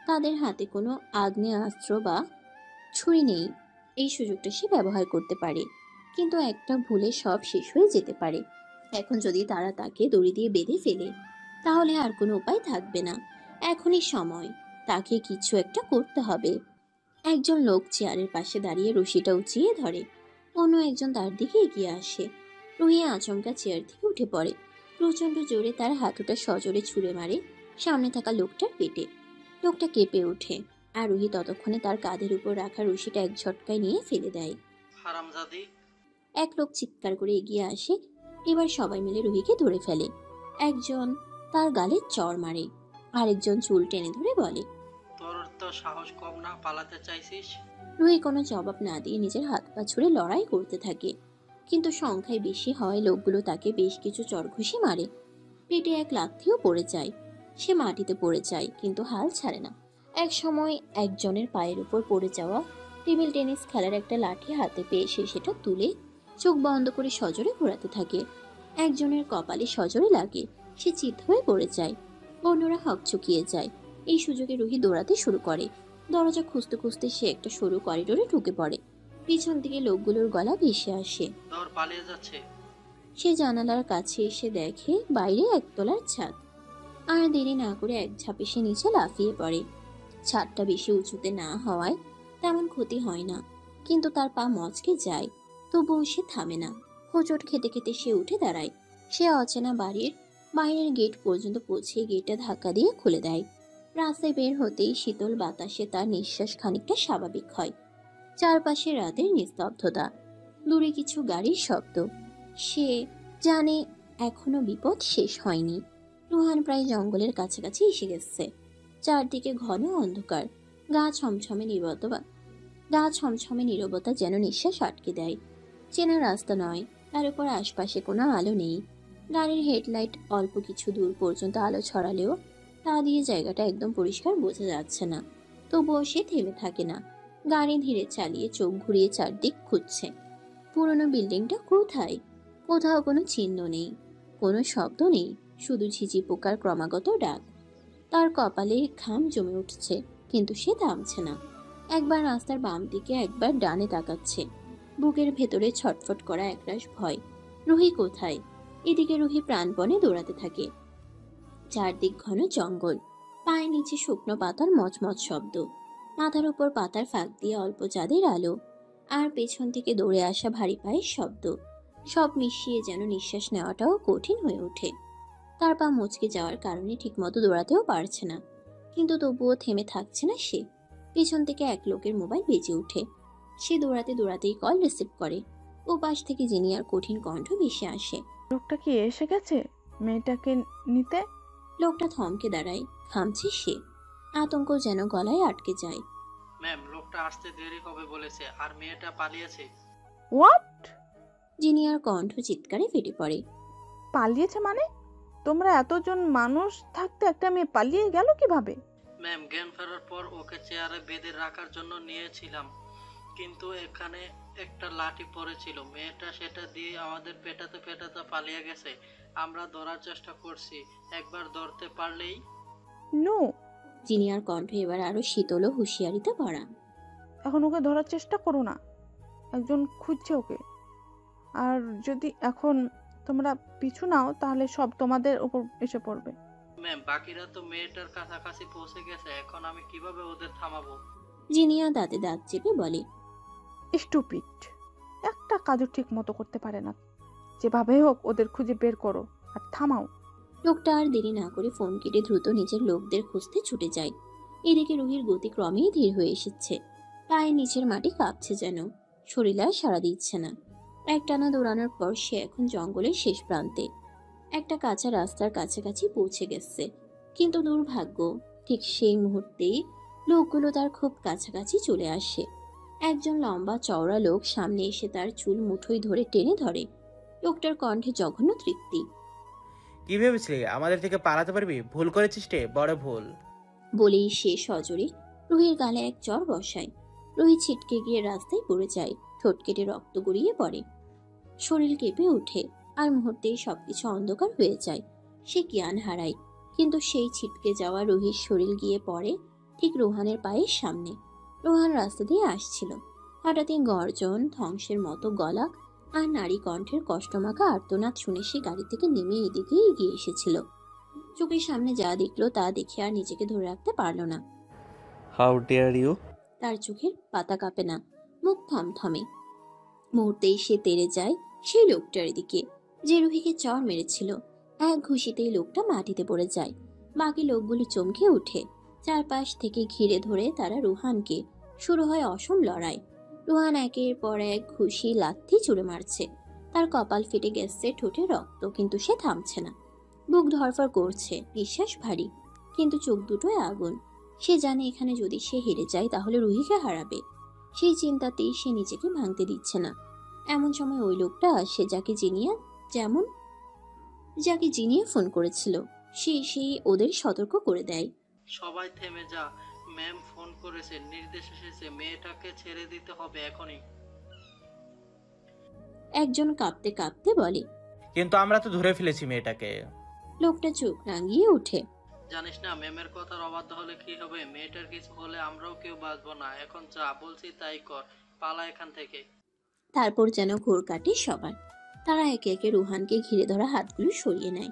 তাদের হাতে কোনো আগ্নেয়াস্ত্র বা ছুরি নেই। এই সুযোগটা সে ব্যবহার করতে পারে, কিন্তু একটা ভুলে সব শেষ হয়ে যেতে পারে। এখন যদি তারা তাকে দড়ি দিয়ে বেঁধে ফেলে, তাহলে আর কোনো উপায় থাকবে না। এখনই সময়, তাকে কিছু একটা করতে হবে। একজন লোক চেয়ারের পাশে দাঁড়িয়ে রশিটা উঁচিয়ে ধরে। অন্য একজন তার দিকে এগিয়ে আসে। রুহি আচমকা চেয়ার থেকে উঠে পড়ে। প্রচন্ড জোরে তার হাঁটুটা সজোরে ছুঁড়ে মারে সামনে থাকা লোকটার পেটে। লোকটা কেঁপে ওঠে, আর রুহি ততক্ষণে তার কাঁধের উপর রাখা রশিটা এক ঝটকায় নিয়ে ফেলে দেয়। হারামজাদি! এক লোক চিৎকার করে এগিয়ে আসে। এবার সবাই মিলে রুহিকে ধরে ফেলে। একজন তার গালে চড় মারে, আরেকজন চুল টেনে ধরে বলে, তোর তো সাহস কম না, পালাতে চাইছিস? রুহি কোনো জবাব না দিয়ে নিজের হাত পা ছুড়ে লড়াই করতে থাকে, কিন্তু সংখ্যায় বেশি হয় লোকগুলো তাকে বেশ কিছু চড় ঘুষি মারে। পেটে এক লাথিও পড়ে যায়। সে মাটিতে পড়ে যায়, কিন্তু হাল ছাড়ে না। এক সময় একজনের পায়ের উপর পড়ে যাওয়া টেবিল টেনিস খেলার একটা লাঠি হাতে পেয়ে সে সেটা তুলে চোখ বন্ধ করে সজোরে ঘোরাতে থাকে। একজনের কপালে সজোরে লাগে, সে চিত হয়ে পড়ে যায়। অন্যরা হকচকিয়ে যায়। এই সুযোগে রুহি দৌড়াতে শুরু করে। দরজা খুঁজতে খুঁজতে সে একটা সরু করিডোরে ঢুকে পড়ে। পিছন দিকে লোকগুলোর গলা ভেসে আসে। দৌড় পালিয়ে যাচ্ছে। সে জানালার কাছে এসে দেখে বাইরে একতলার ছাদ। আর দেরি না করে এক ঝাঁপে সে নিচে লাফিয়ে পড়ে। ছাদটা বেশি উঁচুতে না হওয়ায় তেমন ক্ষতি হয় না, কিন্তু তার পা মচকে যায়। তবুও সে থামে না। হোঁচট খেতে খেতে সে উঠে দাঁড়ায়। সে অচেনা বাড়ির বাইরের গেট পর্যন্ত পৌঁছে গেটটা ধাক্কা দিয়ে খুলে দেয়। রাস্তায় বের হতেই শীতল বাতাসে তার নিঃশ্বাস খানিকটা স্বাভাবিক হয়। চারপাশে রাতের নিস্তব্ধতা, দূরে কিছু গাড়ির শব্দ। সে জানে এখনো বিপদ শেষ হয়নি। রুহান প্রায় জঙ্গলের কাছাকাছি এসে গেছে। চারদিকে ঘন অন্ধকার, গা ছমছমে গা ছমছমে নীরবতা যেন নিঃশ্বাস আটকে দেয়। চেনা রাস্তা নয়, তার উপর আশপাশে কোনো আলো নেই। গাড়ির হেডলাইট অল্প কিছু দূর পর্যন্ত আলো ছড়ালেও তা দিয়ে জায়গাটা একদম পরিষ্কার বোঝা যাচ্ছে না। তবুও সে থেমে থাকে না। গাড়ি ধীরে চালিয়ে চোখ ঘুরিয়ে চারদিক খুঁজছে। পুরনো বিল্ডিংটা কোথায়? কোথাও কোনো চিহ্ন নেই, কোনো শব্দ নেই, শুধু ঝিঝি পোকার ক্রমাগত ডাক। তার কপালে ঘাম জমে উঠছে, কিন্তু সে থামছে না। একবার রাস্তার বাম দিকে, একবার ডানে তাকাচ্ছে। বুকের ভেতরে ছটফট করা একরাশ ভয়। রুহি কোথায়? এদিকে রুহি প্রাণপণে দৌড়াতে থাকে। চারদিক ঘন জঙ্গল, পায়ের নিচে শুকনো পাতার মচমচ শব্দ, মাথার উপর পাতার ফাঁক দিয়ে অল্প চাঁদের আলো, আর পেছন থেকে দৌড়ে আসা ভারী পায়ের শব্দ। সব মিশিয়ে যেন নিঃশ্বাস নেওয়াটাও কঠিন হয়ে ওঠে। তার পা মুচকে যাওয়ার কারণে ঠিকমতো দৌড়াতেও পারছে না, কিন্তু তবুও থেমে থাকছে না সে। পেছন থেকে এক লোকের মোবাইল বেজে ওঠে। সে দৌড়াতে দৌড়াতেই কল রিসিভ করে। ও পাশ থেকে জিনিয়ার কঠিন কণ্ঠ ভেসে আসে। লোকটা কি এসে গেছে মেয়েটাকে নিতে? লোকটা থমকে দাঁড়ায়, থামছে সে। আতঙ্ক যেন গলায় আটকে যায়। ম্যাম, লোকটা আসতে দেরি হবে বলেছে, আর মেয়েটা পালিয়েছে। হোয়াট? জিনিয়ার কণ্ঠ চিৎকারে ফেটে পড়ে। পালিয়েছে মানে? তোমরা এতজন মানুষ থাকতে একটা মেয়ে পালিয়ে গেল কিভাবে? ম্যাম, জ্ঞান ফেরার পর ওকে চেয়ারে বেঁধে রাখার জন্য নিয়েছিলাম, কিন্তু এখানে একটা লাঠি পড়েছিল। মেয়েটা সেটা দিয়ে আমাদের পেটাতে পেটাতে পালিয়ে গেছে। আমরা ধরার চেষ্টা করছি, একবার ধরতে পারলেই। নো। জিনিয়ার কণ্ঠ এবার আরো শীতল ও হুঁশিয়ারিতে ভরা। এখন ওকে ধরার চেষ্টা করো না, একজন খুঁজছে ওকে। আর যদি এখন তোমরা পিছু নাও তাহলে সব তোমাদের উপর এসে পড়বে। ম্যাম, বাকিরা তো মেয়েটার কাছাকাছি পৌঁছে গেছে, এখন আমি কিভাবে ওদের থামাবো? জিনিয়া দাঁতে দাঁত চেপে বলে, স্টুপিড, একটা কাজও ঠিক মতো করতে পারে না। যেভাবে হোক ওদের খুঁজে বের করো আর থামাও। লোকটা আর দেরি না করে ফোন কেটে দ্রুত নিজের লোকদের খুঁজতে ছুটে যায়। এদিকে রুহির গতি ক্রমেই ধীর হয়ে এসেছে। পায়ের নিচের মাটি কাঁপছে যেন, শরীর আর সাড়া দিচ্ছে না। একটানা দৌড়ানোর পর সে এখন জঙ্গলের শেষ প্রান্তে একটা কাঁচা রাস্তার কাছাকাছি পৌঁছে গেছে। কিন্তু দুর্ভাগ্য, ঠিক সেই মুহূর্তেই লোকগুলো তার খুব কাছাকাছি চলে আসে। একজন লম্বা চওড়া লোক সামনে এসে তার চুল মুঠোয় ধরে টেনে ধরে। লোকটার কণ্ঠে জঘন্য তৃপ্তি। কি ভেবেছিলি আমাদের থেকে পালাতে পারবি? ভুল করেছিস রে, বড় ভুল। বলেই সে সজোরে রুহির গালে এক চড় বসায়। রুহি ছিটকে গিয়ে রাস্তায় পড়ে যায়, ঠোঁট কেটে রক্ত গড়িয়ে পড়ে। শরীর কেঁপে ওঠে, আর মুহূর্তেই সবকিছু অন্ধকার হয়ে যায়। সে জ্ঞান হারায়, কিন্তু সেই ছিটকে যাওয়া রুহির শরীর গিয়ে পড়ে ঠিক রোহানের পায়ের সামনে। রোহান রাস্তা দিয়ে আসছিল। হঠাৎই গর্জন, ধ্বংসের মতো গলা আর নারী কণ্ঠের কষ্টমাখা আর্তনাদ শুনে সে গাড়ি থেকে নেমে এদিকে এগিয়ে এসেছিল। চোখের সামনে যা দেখলো তা দেখে আর নিজেকে ধরে রাখতে পারল না। How dare you! তার চোখের পাতা কাঁপে না, মুখ থমথমে। মুহূর্তেই সে তেড়ে যায় সেই লোকটার দিকে যে রুহিকে চড় মেরেছিল। এক ঘুষিতেই লোকটা মাটিতে পড়ে যায়। বাকি লোকগুলো চমকে উঠে। চারপাশ থেকে ঘিরে ধরে তারা রুহানকে। শুরু হয় অসম লড়াই। রুহান একের পর এক ঘুষি লাথি ছুঁড়ে মারছে। তার কপাল ফেটে গেছে, ঠোঁটে রক্ত, কিন্তু সে থামছে না। বুক ধরফর করছে, নিঃশ্বাস ভারী, কিন্তু চোখ দুটোয় আগুন। সে জানে এখানে যদি সে হেরে যায় তাহলে রুহিকে হারাবে। সেই চিন্তাতেই সে নিজেকে ভাঙতে দিচ্ছে না। এমন সময় ওই লোকটা আসে যাকে জিনিয়া ফোন করেছিল। সেই ওদের সতর্ক করে দেয়। সবাই থেমে যা, ম্যাম ফোন করেছে, নির্দেশ এসেছে, মেয়েটাকে ছেড়ে দিতে হবে এখনই। একজন কাঁপতে কাঁপতে বলে, কিন্তু আমরা তো ধরে ফেলেছি মেয়েটাকে। লোকটা চোখ রাঙিয়ে ওঠে। জানিস না ম্যামের কথার অবাধ্য হলে কি হবে? মেয়েটার কিছু হলে আমরাও কেউ বাঁচবো না। এখন যা বলছি তাই কর, পালা এখান থেকে। তারপর যেন ঘোর কাটে সবার। তারা একে একে রুহানকে ঘিরে ধরা হাতগুলো সরিয়ে নেয়।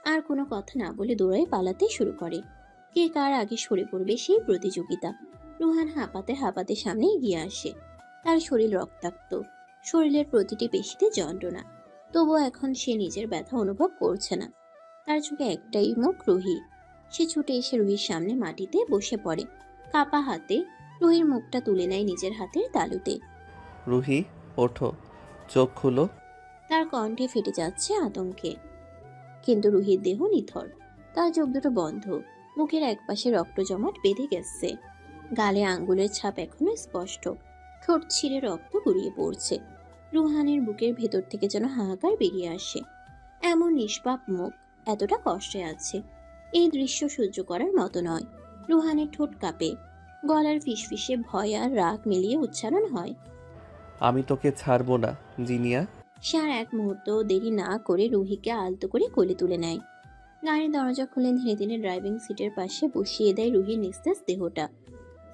আর কোনো কথা না বলে দৌড়ায় পালাতে শুরু করে। কে কার আগে সরে পড়বে সেই প্রতিযোগিতা। রুহান হাঁপাতে হাঁপাতে সামনে এগিয়ে আসে। তার শরীর রক্তাক্ত, শরীরের প্রতিটি পেশিতে যন্ত্রণা। তবুও এখন সে নিজের ব্যথা অনুভব করছে না। তার চোখে একটাই মুখ, রুহি। সে ছুটে এসে রুহির সামনে মাটিতে বসে পড়ে। কাপা হাতে রুহির মুখটা তুলে নেয় নিজের হাতের তালুতে। রুহি, ওঠো, চোখ খুলো। তার কণ্ঠে ফেটে যাচ্ছে আতঙ্কে। কিন্তু রুহির দেহ নিথর। তার চোখ দুটো বন্ধ, মুখের একপাশে রক্ত জমাট বেঁধে গেছে। গালে আঙ্গুলের ছাপ এখনো স্পষ্ট, ঠোঁট ছিঁড়ে রক্ত গড়িয়ে পড়ছে। রুহানের বুকের ভেতর থেকে যেন হাহাকার বেরিয়ে আসে। এমন নিষ্পাপ মুখ, এতটা কষ্টে আছে, এই দৃশ্য সহ্য করার মতো নয়। রুহানের ঠোঁট কাঁপে, গলার ফিসফিসে ভয় আর রাগ মিলিয়ে উচ্চারণ হয়, আমি তোকে ছাড়বো না জিনিয়া। সে আর এক মুহূর্ত দেরি না করে রুহিকে আলতো করে কোলে তুলে নেয়। গাড়ির দরজা খুলে ধীরে ধীরে ড্রাইভিং সিটের পাশে বসিয়ে দেয় রুহির নিস্তেজ দেহটা।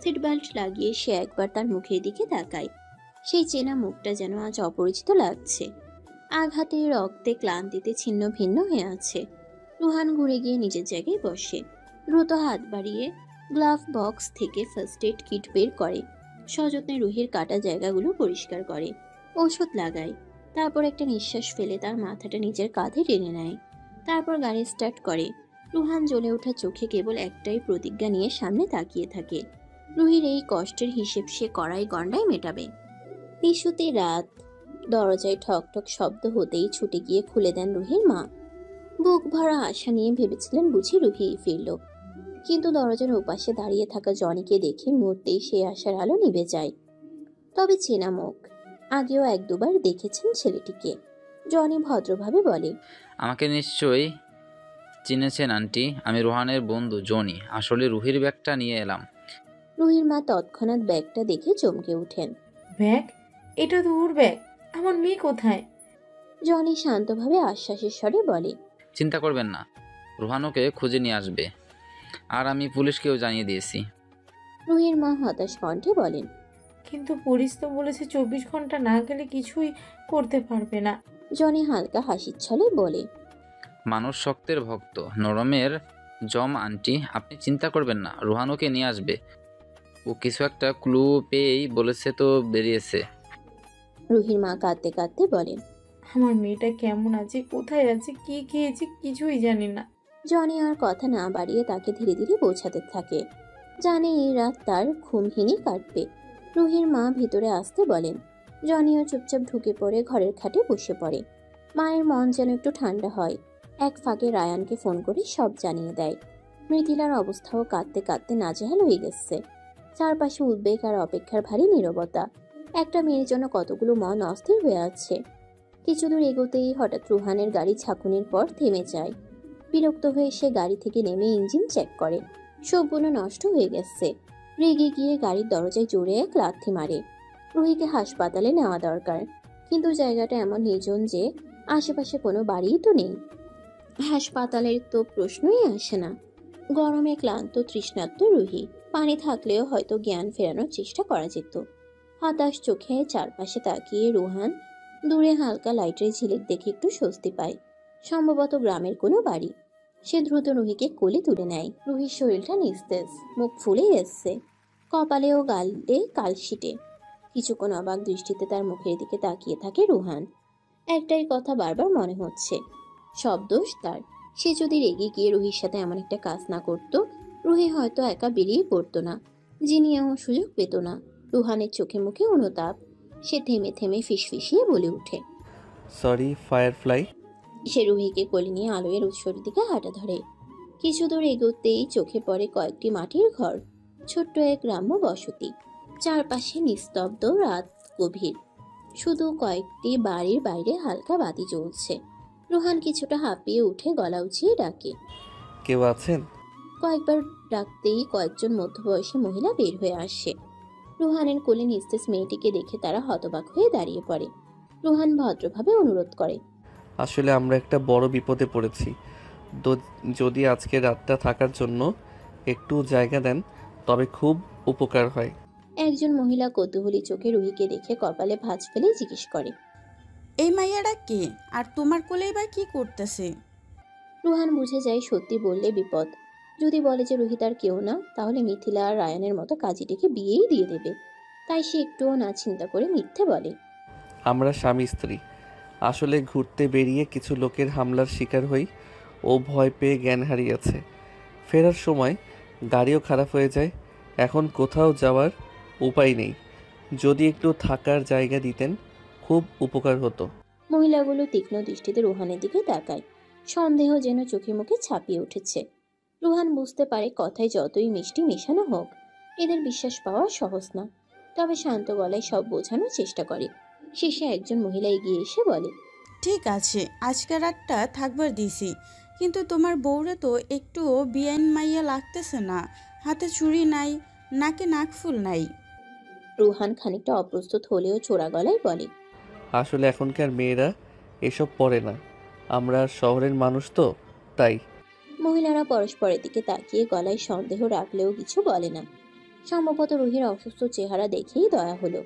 সিট বেল্ট লাগিয়ে সে একবার তার মুখের দিকে তাকায়। সেই চেনা মুখটা যেন আজ অপরিচিত লাগছে। আঘাতে, রক্তে, ক্লান্তিতে ছিন্ন ভিন্ন হয়ে আছে। রুহান ঘুরে গিয়ে নিজের জায়গায় বসে, দ্রুত হাত বাড়িয়ে গ্লাভ বক্স থেকে ফার্স্ট এড কিট বের করে। সযত্নে রুহির কাটা জায়গাগুলো পরিষ্কার করে, ঔষধ লাগায়। তারপর একটা নিঃশ্বাস ফেলে তার মাথাটা নিজের কাঁধে টেনে নেয়। তারপর গাড়ি স্টার্ট করে। রুহান জ্বলে ওঠা চোখে কেবল একটাই প্রতিজ্ঞা নিয়ে সামনে তাকিয়ে থাকে, রুহির এই কষ্টের হিসেব সে কড়াই গন্ডায় মেটাবে। নিশুতি রাত, দরজায় ঠক ঠক শব্দ হতেই ছুটে গিয়ে খুলে দেন রুহির মা। বুক ভরা আশা নিয়ে ভেবেছিলেন বুঝি রুহি ফিরল, কিন্তু দরজার ওপাশে দাঁড়িয়ে থাকা জনিকে দেখে মুহূর্তেই সেই আশার আলো নিভে যায়। তবে চেনা মুখ, আগেও এক দুবার দেখেছেন ছেলেটিকে। জনি ভদ্রভাবে বলে, আমাকে নিশ্চয়ই চিনেছেন আন্টি, আমি রোহানের বন্ধু জনি। আসলে রুহির ব্যাগটা নিয়ে এলাম। রুহির মা তৎক্ষণাৎ ব্যাগটা দেখে চমকে ওঠেন। ব্যাগ? এটা তো ওর ব্যাগ, আমার মেয়ে কোথায়? জনি শান্তভাবে আশ্বাসের স্বরে বলে, চিন্তা করবেন না, রোহান ওকে খুঁজে নিয়ে আসবে, আর আমি পুলিশকেও জানিয়ে দিয়েছি। রুহির মা হতাশ কণ্ঠে বলেন, কিন্তু পুলিশ তো বলেছে 24 ঘন্টা না গেলে কিছুই করতে পারবে না। জনি হালকা হাসির ছলে বলে, মানুষ শক্তের ভক্ত, নরমের জম আন্টি, আপনি চিন্তা করবেন না, রোহান ওকে নিয়ে আসবে। ও কিছু একটা ক্লু পেয়েই বলেছে তো বেরিয়েছে। রুহির মা কাঁদতে কাঁদতে বলেন, আমার মেয়েটা কেমন আছে, কোথায় আছে, কি খেয়েছে কিছুই জানি না। জনি আর কথা না বাড়িয়ে তাকে ধীরে ধীরে বোঝাতে থাকে, জানে এই রাত তার ঘুমহীনই কাটবে। রুহির মা ভিতরে আসতে বলেন। জনিও চুপচাপ ঢুকে পড়ে ঘরের খাটে বসে পড়ে। মায়ের মন যেন একটু ঠান্ডা হয়। এক ফাঁকে রায়ানকে ফোন করে সব জানিয়ে দেয়। মৃতিলার অবস্থাও কাঁদতে কাঁদতে নাজেহাল হয়ে গেছে। চারপাশে উদ্বেগ আর অপেক্ষার ভারী নীরবতা। একটা মেয়ের জন্য কতগুলো মন অস্থির হয়ে আছে। কিছু দূর এগোতেই হঠাৎ রুহানের গাড়ি ঝাঁকুনির পর থেমে যায়। বিরক্ত হয়ে সে গাড়ি থেকে নেমে ইঞ্জিন চেক করে, সবগুলো নষ্ট হয়ে গেছে। রেগে গিয়ে গাড়ির দরজায় জোরে এক লাথি মারে। রুহিকে হাসপাতালে নেওয়া দরকার, কিন্তু জায়গাটা এমন নির্জন যে আশেপাশে কোনো বাড়িই তো নেই। হাসপাতালের তো প্রশ্নই আসে না। গরমে ক্লান্ত তৃষ্ণার্ত রুহি, পানি থাকলেও হয়তো জ্ঞান ফেরানোর চেষ্টা করা যেত। হতাশ চোখে চারপাশে তাকিয়ে রুহান দূরে হালকা লাইটের ঝিলিক দেখে একটু স্বস্তি পায়। সম্ভবত গ্রামের কোনো বাড়ি। সে দ্রুত রুহিকে কোলে তুলে নেয়। রুহির শরীরটা নিস্তেজ, মুখ ফুলে এসছে, কপালে ও গালে কালশিটে। কিছুক্ষণ অবাক দৃষ্টিতে তার মুখের দিকে তাকিয়ে থাকে রুহান। একটাই কথা বারবার মনে হচ্ছে, সব দোষ তার। সে যদি রেগে গিয়ে রুহির সাথে এমন একটা কাজ না করতো, রুহি হয়তো একা বেরিয়ে পড়তো না, জিনিয়াও সুযোগ পেত না। রুহানের চোখে মুখে অনুতাপ। সে থেমে থেমে ফিসফিসিয়ে বলে ওঠে, সরি ফায়ারফ্লাই। সে রুহিকে কোলে নিয়ে আলোয়ের উৎসের দিকে হাঁটা ধরে। কিছু দূর এগোতেই চোখে পড়ে কয়েকটি মাটির ঘর, ছোট্ট এক গ্রাম্য বসতি। চারপাশে নিস্তব্ধ, রাত গভীর। শুধু কয়েকটি বাড়ির বাইরে হালকা বাতি জ্বলছে। রুহান কিছুটা হাঁপিয়ে উঠে গলা উঁচিয়ে ডাকে, কেউ আছেন? কয়েকবার ডাকতেই কয়েকজন মধ্যবয়সী মহিলা বের হয়ে আসে। রুহানের কোলে নিস্তেজ মেয়েটিকে দেখে তারা হতবাক হয়ে দাঁড়িয়ে পড়ে। রুহান ভদ্রভাবে অনুরোধ করে, আসলে আমরা একটা বড় বিপদে পড়েছি, যদি আজকে রাতটা থাকার জন্য একটু জায়গা দেন তবে খুব উপকার হয়। একজন মহিলা কৌতূহলী চোখে রুহিকে দেখে কপালে ভাঁজ ফেলে জিজ্ঞেস করে, এই মাইয়াটা কে, আর তোমার কোলেই বা কি করতেছে? রুহান বুঝে যায় সত্যি বললে বিপদ। যদি বলে যে রুহি তার কেউ না, তাহলে মিথিলা আর রায়ানের মতো কাজীটিকে বিয়েই দিয়ে দেবে। তাই সে একটুও না চিন্তা করে মিথ্যে বলে, আমরা স্বামী স্ত্রী, আসলে ঘুরতে বেরিয়ে কিছু লোকের হামলার শিকার হই। ও ভয় পেয়ে জ্ঞান হারিয়েছে। ফেরার সময় গাড়িও খারাপ হয়ে যায়। এখন কোথাও যাওয়ার উপায় নেই, যদি একটু থাকার জায়গা দিতেন খুব উপকার হতো। মহিলাগুলো তীক্ষ্ণ দৃষ্টিতে রুহানের দিকে তাকায়। সন্দেহ যেন চোখে মুখে ছাপিয়ে উঠেছে। রুহান বুঝতে পারে কথায় যতই মিষ্টি মেশানো হোক, এদের বিশ্বাস পাওয়া সহজ না, তবে শান্ত গলায় সব বোঝানোর চেষ্টা করে। শেষে একজন মহিলা এগিয়ে এসে বলে, ঠিক আছে, আজকে রাতটা থাকবার দিছি, কিন্তু তোমার বউরে তো একটুও বিয়াইন মাইয়া লাগতেছে না। হাতে চুড়ি নাই, নাকে নাকফুল নাই। রুহান খানিকটা অপ্রস্তুত হলেও চোরা গলায় বলে, আসলে এখনকার মেয়েরা এসব পড়ে না, আমরা শহরের মানুষ তো তাই। মহিলারা পরস্পরের দিকে তাকিয়ে গলায় সন্দেহ রাখলেও কিছু বলে না। সম্ভবত রুহির অসুস্থ চেহারা দেখেই দয়া হলো।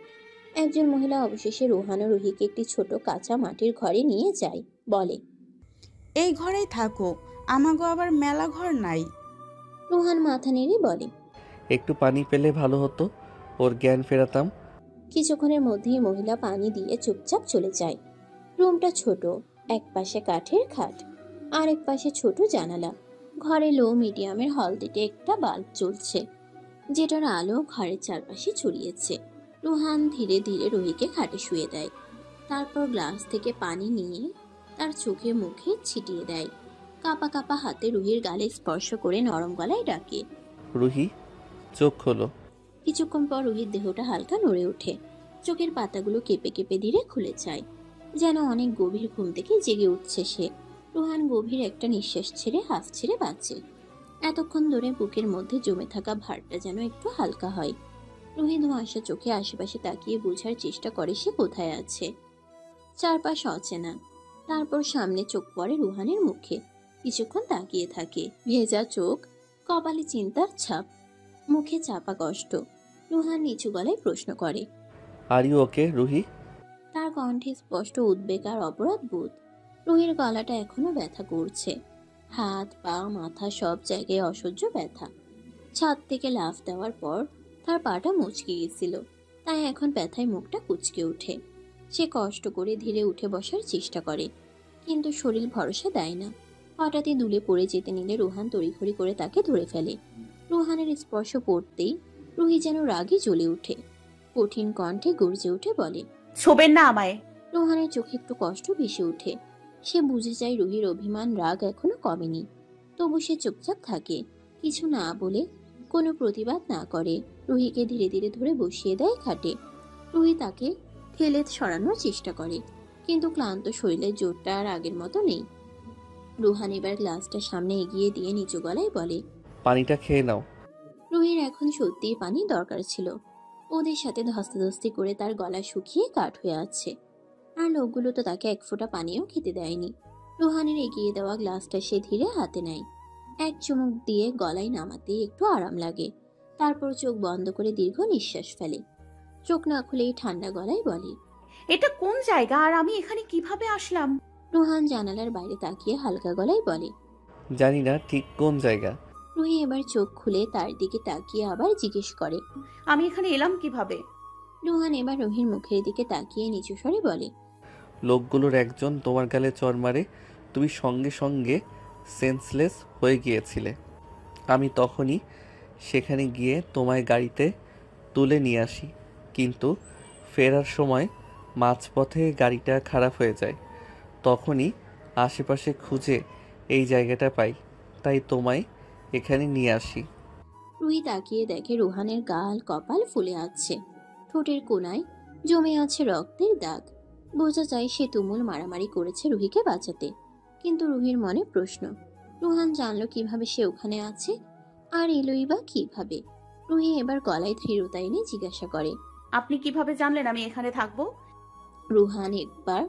একজন মহিলা অবশেষে রুহান ও রুহিকে একটি ছোট কাঁচা মাটির ঘরে নিয়ে যায়, বলে, এই ঘরেই থাকো, আমাগো আবার মেলা ঘর নাই। রুহান মাথা নেড়ে বলে, একটু পানি পেলে ভালো হতো, ওর জ্ঞান ফেরাতাম। কিছুক্ষণের মধ্যেই মহিলা পানি দিয়ে চুপচাপ চলে যায়। রুমটা ছোট, এক পাশে কাঠের খাট, আর এক পাশে ছোট জানালা। ঘরে লো মিডিয়ামের হলদিতে একটা বাল্ব জ্বলছে, যেটার আলো ঘরের চারপাশে ছড়িয়েছে। রুহান ধীরে ধীরে রুহিকে খাটে শুয়ে দেয়, তারপর গ্লাস থেকে পানি নিয়ে তার চোখে মুখে ছিটিয়ে দেয়। কাপা কাপা হাতে রুহির গালে স্পর্শ করে নরম গলায় ডাকে, রুহি, চোখ খোলো। কিছুক্ষণ পর রুহির দেহটা হালকা নড়ে ওঠে, চোখের পাতাগুলো কেঁপে কেঁপে ধীরে খুলে যায়, যেন অনেক গভীর ঘুম থেকে জেগে উঠছে সে। রুহান গভীর একটা নিঃশ্বাস ছেড়ে হাফ ছেড়ে বাঁচে। এতক্ষণ ধরে বুকের মধ্যে জমে থাকা ভারটা যেন একটু হালকা হয়। রুহি ধোঁয়াশা চোখে আশেপাশে তাকিয়ে বোঝার চেষ্টা করে সে কোথায় আছে। চারপাশ অচেনা। তারপর সামনে চোখ পড়ে রুহানের মুখে। কিছুক্ষণ তাকিয়ে থাকে, ভেজা চোখ, কপালে চিন্তার ছাপ, মুখে চাপা কষ্ট। রুহান নিচু গলায় প্রশ্ন করে, আর ইউ ওকে রুহি? তার কণ্ঠে স্পষ্ট উদ্বেগ আর অপরাধ বোধ। রুহির গলাটা এখনো ব্যথা করছে, হাত পা মাথা সব জায়গায় অসহ্য ব্যথা। ছাদ থেকে লাফ দেওয়ার পর তার পাটা মুচকে গেছিল, তাই এখন ব্যথায় মুখটা কুঁচকে ওঠে। সে কষ্ট করে ধীরে উঠে বসার চেষ্টা করে, কিন্তু শরীর ভরসা দেয় না। হঠাৎই দুলে পড়ে যেতে নিলে রুহান তড়িঘড়ি করে তাকে ধরে ফেলে। রুহানের স্পর্শ পড়তেই রুহি যেন রাগে জ্বলে ওঠে, কঠিন কণ্ঠে গর্জে উঠে বলে, ছোবেন না আমায়। রুহানের চোখে একটু কষ্ট ভেসে ওঠে। সে বুঝে যায় রুহির অভিমান রাগ এখনো কমেনি, তবু সে চুপচাপ থাকে, কিছু না বলে, কোনো প্রতিবাদ না করে। রুহিকে ধীরে ধীরে ধরে বসিয়ে দেয় খাটে। রুহি তাকে ঠেলে সরানোর চেষ্টা করে, কিন্তু ক্লান্ত শরীরের জোরটা আর আগের মতো নেই। রুহান এবার গ্লাসটা সামনে এগিয়ে দিয়ে নিচু গলায় বলে, পানিটা খেয়ে নাও। রুহির এখন সত্যিই পানি দরকার ছিল। ওদের সাথে ধস্তাধস্তি করে তার গলা শুকিয়ে কাঠ হয়ে আছে, আর লোকগুলো তো তাকে এক ফোঁটা পানিও খেতে দেয়নি। রুহানের এগিয়ে দেওয়া গ্লাসটা সে ধীরে হাতে নেয়, এক চুমুক দিয়ে গলায় নামাতেই একটু আরাম লাগে। তারপর চোখ বন্ধ করে দীর্ঘ নিঃশ্বাস ফেলে। চোখ না খুলেই ঠান্ডা গলায় বলে, এটা কোন জায়গা আর আমি এখানে কিভাবে আসলাম? রুহান জানালার বাইরে তাকিয়ে হালকা গলায় বলে, জানি না ঠিক কোন জায়গা। রুহি এবার চোখ খুলে তার দিকে তাকিয়ে আবার জিজ্ঞেস করে, আমি এখানে এলাম কিভাবে? রুহান এবার রুহির মুখের দিকে তাকিয়ে নিচু স্বরে বলে, লোকগুলোর একজন তোমার গালে চড় মারে, তুমি সঙ্গে সঙ্গে সেন্সলেস হয়ে গিয়েছিলে। আমি তখনই সেখানে গিয়ে তোমায় গাড়িতে তুলে নিয়ে আসি, কিন্তু ফেরার সময় মাঝপথে গাড়িটা খারাপ হয়ে যায়। তখনই আশেপাশে খুঁজে এই জায়গাটা পাই, তাই তোমায় এখানে নিয়ে আসি। রুহি তাকিয়ে দেখে রুহানের গাল কপাল ফুলে আছে, ঠোঁটের কোনায় জমে আছে রক্তের দাগ। বোঝা যায় সে তুমুল মারামারি করেছে রুহিকে বাঁচাতে। কিন্তু রুহির মনে প্রশ্ন, রুহান জানলো কিভাবে সে ওখানে আছে, আর এলোই বা কিভাবে? রুহি এবার গলায় দৃঢ়তা এনে জিজ্ঞাসা করে, আপনি কিভাবে জানলেন আমি এখানে থাকবো? রুহান একবার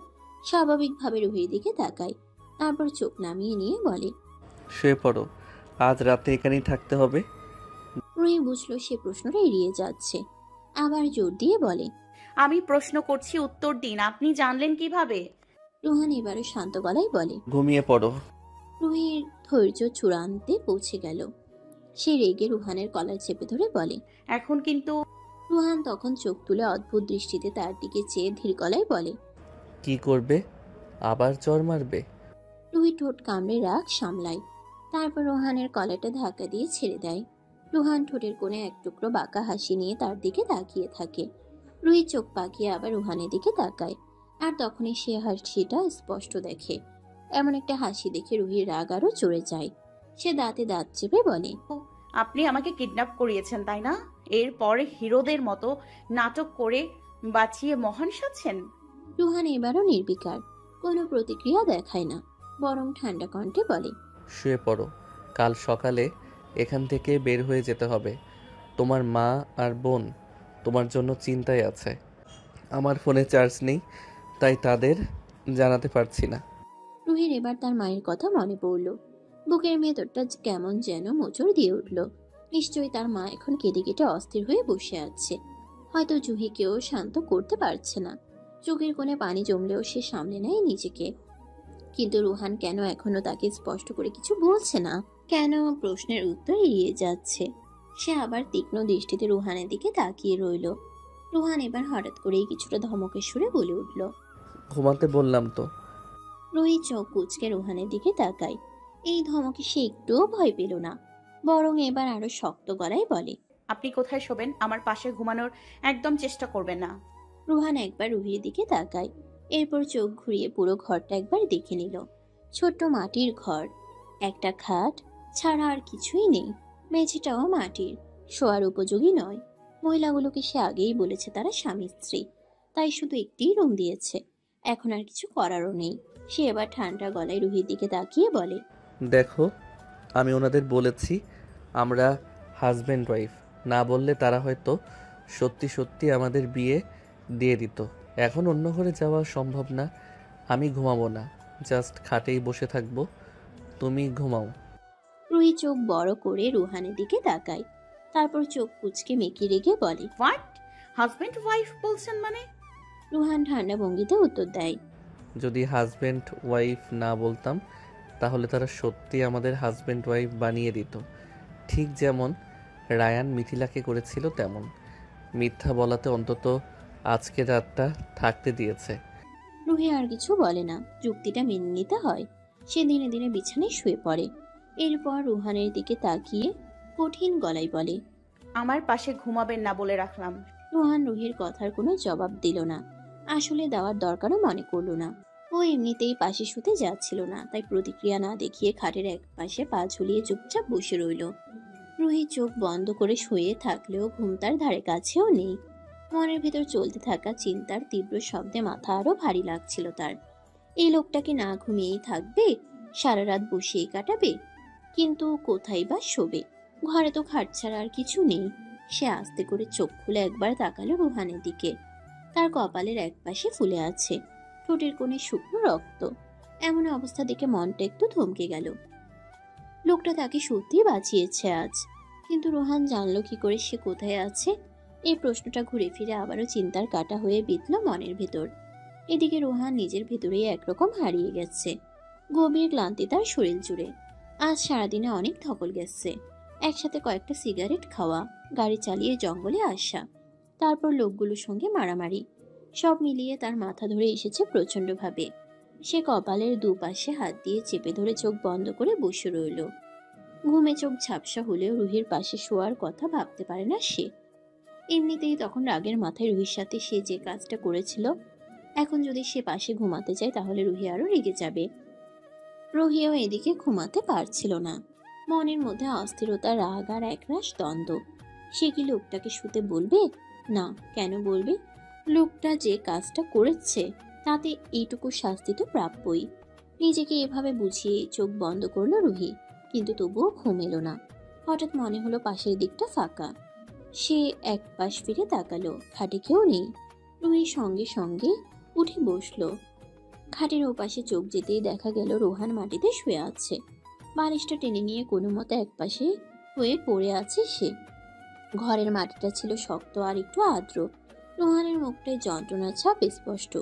স্বাভাবিকভাবে রুহির দিকে তাকায়, তারপর চোখ নামিয়ে নিয়ে বলে, শুয়ে পড়ো, আজ রাতে এখানেই থাকতে হবে। রুহি বুঝলো সে প্রশ্নটা এড়িয়ে যাচ্ছে, আবার জোর দিয়ে বলে, আমি প্রশ্ন করছি, উত্তর দিন। আপনি জানলেন কিভাবে? রুহান এবারে শান্ত গলায় বলে, ঘুমিয়ে পড়ো। রুহির ধৈর্য চূড়ান্তে পৌঁছে গেল। সে রেগে রুহানের কলার চেপে ধরে বলে, এখন কিন্তু। রুহান তখন চোখ তুলে অদ্ভুত দৃষ্টিতে তার দিকে চেয়ে ধীর গলায় বলে, কি করবে? আবার চড় মারবে? রুহি ঠোঁট কামড়ে রাগ সামলায়, তারপর রুহানের কলারটা ধাক্কা দিয়ে ছেড়ে দেয়। রুহান ঠোঁটের কোণে এক টুকরো বাঁকা হাসি নিয়ে তার দিকে তাকিয়ে থাকে। রুহি চোখ পাকিয়ে আবার রুহানের দিকে তাকায়, আর তখনই সে হাসিটা স্পষ্ট দেখে। এমন একটা হাসি দেখে রুহির রাগ আরো চড়ে যায়। সে দাঁতে দাঁত চেপে বলে, আপনি আমাকে কিডন্যাপ করিয়েছেন তাই না? এরপর হিরোদের মতো নাটক করে বাঁচিয়ে মহান সাজছেন। রুহান এবারও নির্বিকার, কোনো প্রতিক্রিয়া দেখায় না, বরং ঠান্ডা কণ্ঠে বলে, শুয়ে পড়ো, কাল সকালে এখান থেকে বের হয়ে যেতে হবে। তোমার মা আর বোন তোমার জন্য চিন্তায় আছে। আমার ফোনে চার্জ নেই, তাই তাদের জানাতে পারছি না। রুহির এবার তার মায়ের কথা মনে পড়ল। বুকের ভেতরটা কেমন যেন মোচড় দিয়ে উঠল। নিশ্চয়ই তার মা এখন কেঁদে কেটে অস্থির হয়ে বসে আছে। হয়তো জুহিকেও শান্ত করতে পারছে না। চোখের কোণে পানি জমলেও সে সামলে নেয় নিজেকে। কিন্তু রুহান কেন এখনো তাকে স্পষ্ট করে কিছু বলছে না? কেন প্রশ্নের উত্তর এড়িয়ে যাচ্ছে? সে আবার তীক্ষ্ণ দৃষ্টিতে রুহানের দিকে তাকিয়ে রইল। রুহান এবার হঠাৎ করেই কিছুটা ধমকের সুরে বলে উঠল, ঘুমাতে বললাম তো। রুহি চোখ কুঁচকে রুহানের দিকে তাকায়। এই ধমকে সে একটুও ভয় পেল না, বরং এবার আরো শক্ত গলায় বলে, আপনি কোথায় শোবেন? আমার পাশে ঘুমানোর একদম চেষ্টা করবেন না। রুহান একবার রুহির দিকে তাকায়, এরপর চোখ ঘুরিয়ে পুরো ঘরটা একবার দেখে নিল। ছোট্ট মাটির ঘর, একটা খাট ছাড়া আর কিছুই নেই। মেঝেটাও মাটির, শোয়ার উপযোগী নয়। মহিলাগুলোকে সে আগেই বলেছে তারা স্বামী স্ত্রী, তাই শুধু একটিই রুম দিয়েছে। এখন আর কিছু করারও নেই। সে এবার ঠান্ডা গলায় রুহির দিকে তাকিয়ে বলে, দেখো, আমি ওনাদের বলেছি আমরা হাজব্যান্ড ওয়াইফ। না বললে তারা হয়তো সত্যি সত্যি আমাদের বিয়ে দিয়ে দিত। এখন অন্য ঘরে যাওয়া সম্ভব না। আমি ঘুমাবো না, জাস্ট খাটেই বসে থাকবো। তুমি ঘুমাও। রুহি চোখ বড় করে রুহানের দিকে তাকায়, তারপর চোখ কুচকে মেকি রেগে বলে, হোয়াট? হাজবেন্ড ওয়াইফ বলছেন মানে? রুহান ঠান্ডা ভঙ্গিতে উত্তর দেয়, যদি হাজব্যান্ড ওয়াইফ না বলতাম তাহলে তারা সত্যি আমাদের হাজব্যান্ড ওয়াইফ বানিয়ে দিত। ঠিক যেমন রায়ান মিথিলাকে করেছিল তেমন। মিথ্যা বলাতে অন্তত আজকে রাতটা থাকতে দিয়েছে। রুহি আর কিছু বলে না, যুক্তিটা মেনে নিতে হয়। সে দিনে দিনে বিছানায় শুয়ে পড়ে। এরপর রুহানের দিকে তাকিয়ে কঠিন গলায় বলে, আমার পাশে ঘুমাবেন না বলে রাখলাম। রুহান রুহির কথার কোনো জবাব দিল না। আসলে দেওয়ার দরকারও মনে করল না। ও এমনিতেই পাশে শুতে যাচ্ছিল না, তাই প্রতিক্রিয়া না দেখিয়ে খাটের এক পাশে পা ঝুলিয়ে চুপচাপ বসে রইল। রুহি চোখ বন্ধ করে শুয়ে থাকলেও ঘুম তার ধারে কাছেও নেই। মনের ভেতর চলতে থাকা চিন্তার তীব্র শব্দে মাথা আরো ভারী লাগছিল তার। এই লোকটাকে না ঘুমিয়েই থাকবে, সারা রাত বসেই কাটাবে, কিন্তু কোথায় বা শোবে? ঘরে তো খাট ছাড়া আর কিছু নেই। সে আস্তে করে চোখ খুলে একবার তাকালো রুহানের দিকে। তার কপালের এক পাশে ফুলে আছে, ঠোঁটের কোণে শুকনো রক্ত। এমন অবস্থা দেখে মনটা একটু থমকে গেল। লোকটা তাকে সত্যি বাঁচিয়েছে আজ, কিন্তু রোহান জানলো কি করে সে কোথায় আছে? এই প্রশ্নটা ঘুরে ফিরে আবারও চিন্তার কাঁটা হয়ে বিঁধল মনের ভেতর। এদিকে রোহান নিজের ভেতরেই একরকম হারিয়ে গেছে। গভীর ক্লান্তি তার শরীর জুড়ে। আজ সারাদিনে অনেক ধকল গেছে। একসাথে কয়েকটা সিগারেট খাওয়া, গাড়ি চালিয়ে জঙ্গলে আসা, তারপর লোকগুলোর সঙ্গে মারামারি, সব মিলিয়ে তার মাথা ধরে এসেছে প্রচন্ডভাবে। সে কপালের দুপাশে হাত দিয়ে চেপে ধরে চোখ বন্ধ করে বসে রইল। ঘুমে চোখ ঝাপসা হলেও রুহির পাশে শোয়ার কথা ভাবতে পারে না সে। এমনিতেই তখন রাগের মাথায় রুহির সাথে সে যে কাজটা করেছিল, এখন যদি সে পাশে ঘুমাতে যায় তাহলে রুহি আরো রেগে যাবে। রুহিও এদিকে ঘুমাতে পারছিল না। মনের মধ্যে অস্থিরতা, রাগ আর একরাশ দ্বন্দ্ব। সে কি লোকটাকে শুতে বলবে? না, কেন বলবে? লোকটা যে কাজটা করেছে তাতে এইটুকু শাস্তি তো প্রাপ্যই। নিজেকে এভাবে বুঝিয়ে চোখ বন্ধ করলো রুহি, কিন্তু তবুও ঘুম এলো না। হঠাৎ মনে হলো পাশের দিকটা ফাঁকা। সে এক পাশ ফিরে তাকালো, খাটে কেউ নেই। রুহি সঙ্গে সঙ্গে উঠে বসলো। খাটের ওপাশে চোখ যেতেই দেখা গেল রোহান মাটিতে শুয়ে আছে। বালিশটা টেনে নিয়ে কোনো মতো একপাশে হয়ে পড়ে আছে সে। ঘরের মাটিটা ছিল শক্ত আর একটু আর্দ্র। রোহানের মুখটায় যন্ত্রণার ছাপ স্পষ্ট।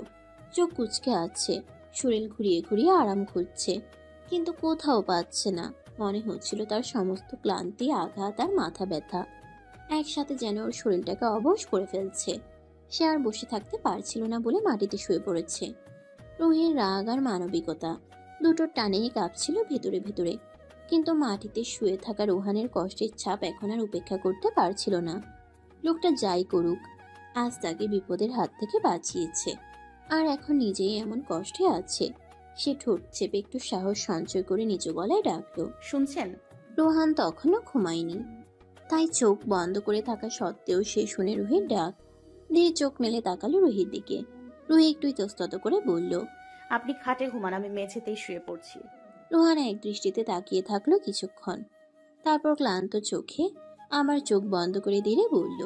চোখ কুচকে আছে, শরীর ঘুরিয়ে ঘুরিয়ে আরাম খুঁজছে, কিন্তু কোথাও পাচ্ছে না। মনে হচ্ছিল তার সমস্ত ক্লান্তি, আঘাত আর মাথা ব্যথা একসাথে যেন ওর শরীরটাকে অবশ করে ফেলছে। সে আর বসে থাকতে পারছিল না বলে মাটিতে শুয়ে পড়েছে। রুহির রাগ আর মানবিকতা দুটোর টানেই কাঁপছিল ভেতরে ভেতরে, কিন্তু মাটিতে শুয়ে থাকা রোহানের কষ্টের ছাপ এখন আর উপেক্ষা করতে পারছিল না। লোকটা যাই করুক, আজ তাকে বিপদের হাত থেকে বাঁচিয়েছে, আর এখন নিজেই এমন কষ্টে আছে। সে ঠোঁট চেপে একটু সাহস সঞ্চয় করে নিচু গলায় ডাকলো, শুনছেন? রোহান তখনও ঘুমায়নি। তাই চোখ বন্ধ করে থাকা সত্ত্বেও সে শুনে রুহির ডাক। ধীরে চোখ মেলে তাকালো রুহির দিকে। রুহি একটু ইতস্তত করে বলল, আপনি খাটে ঘুমান, আমি মেঝেতেই শুয়ে পড়ছি। রুহান এক দৃষ্টিতে তাকিয়ে থাকলো কিছুক্ষণ, তারপর ক্লান্ত চোখে আমার চোখ বন্ধ করে দিয়ে বলল,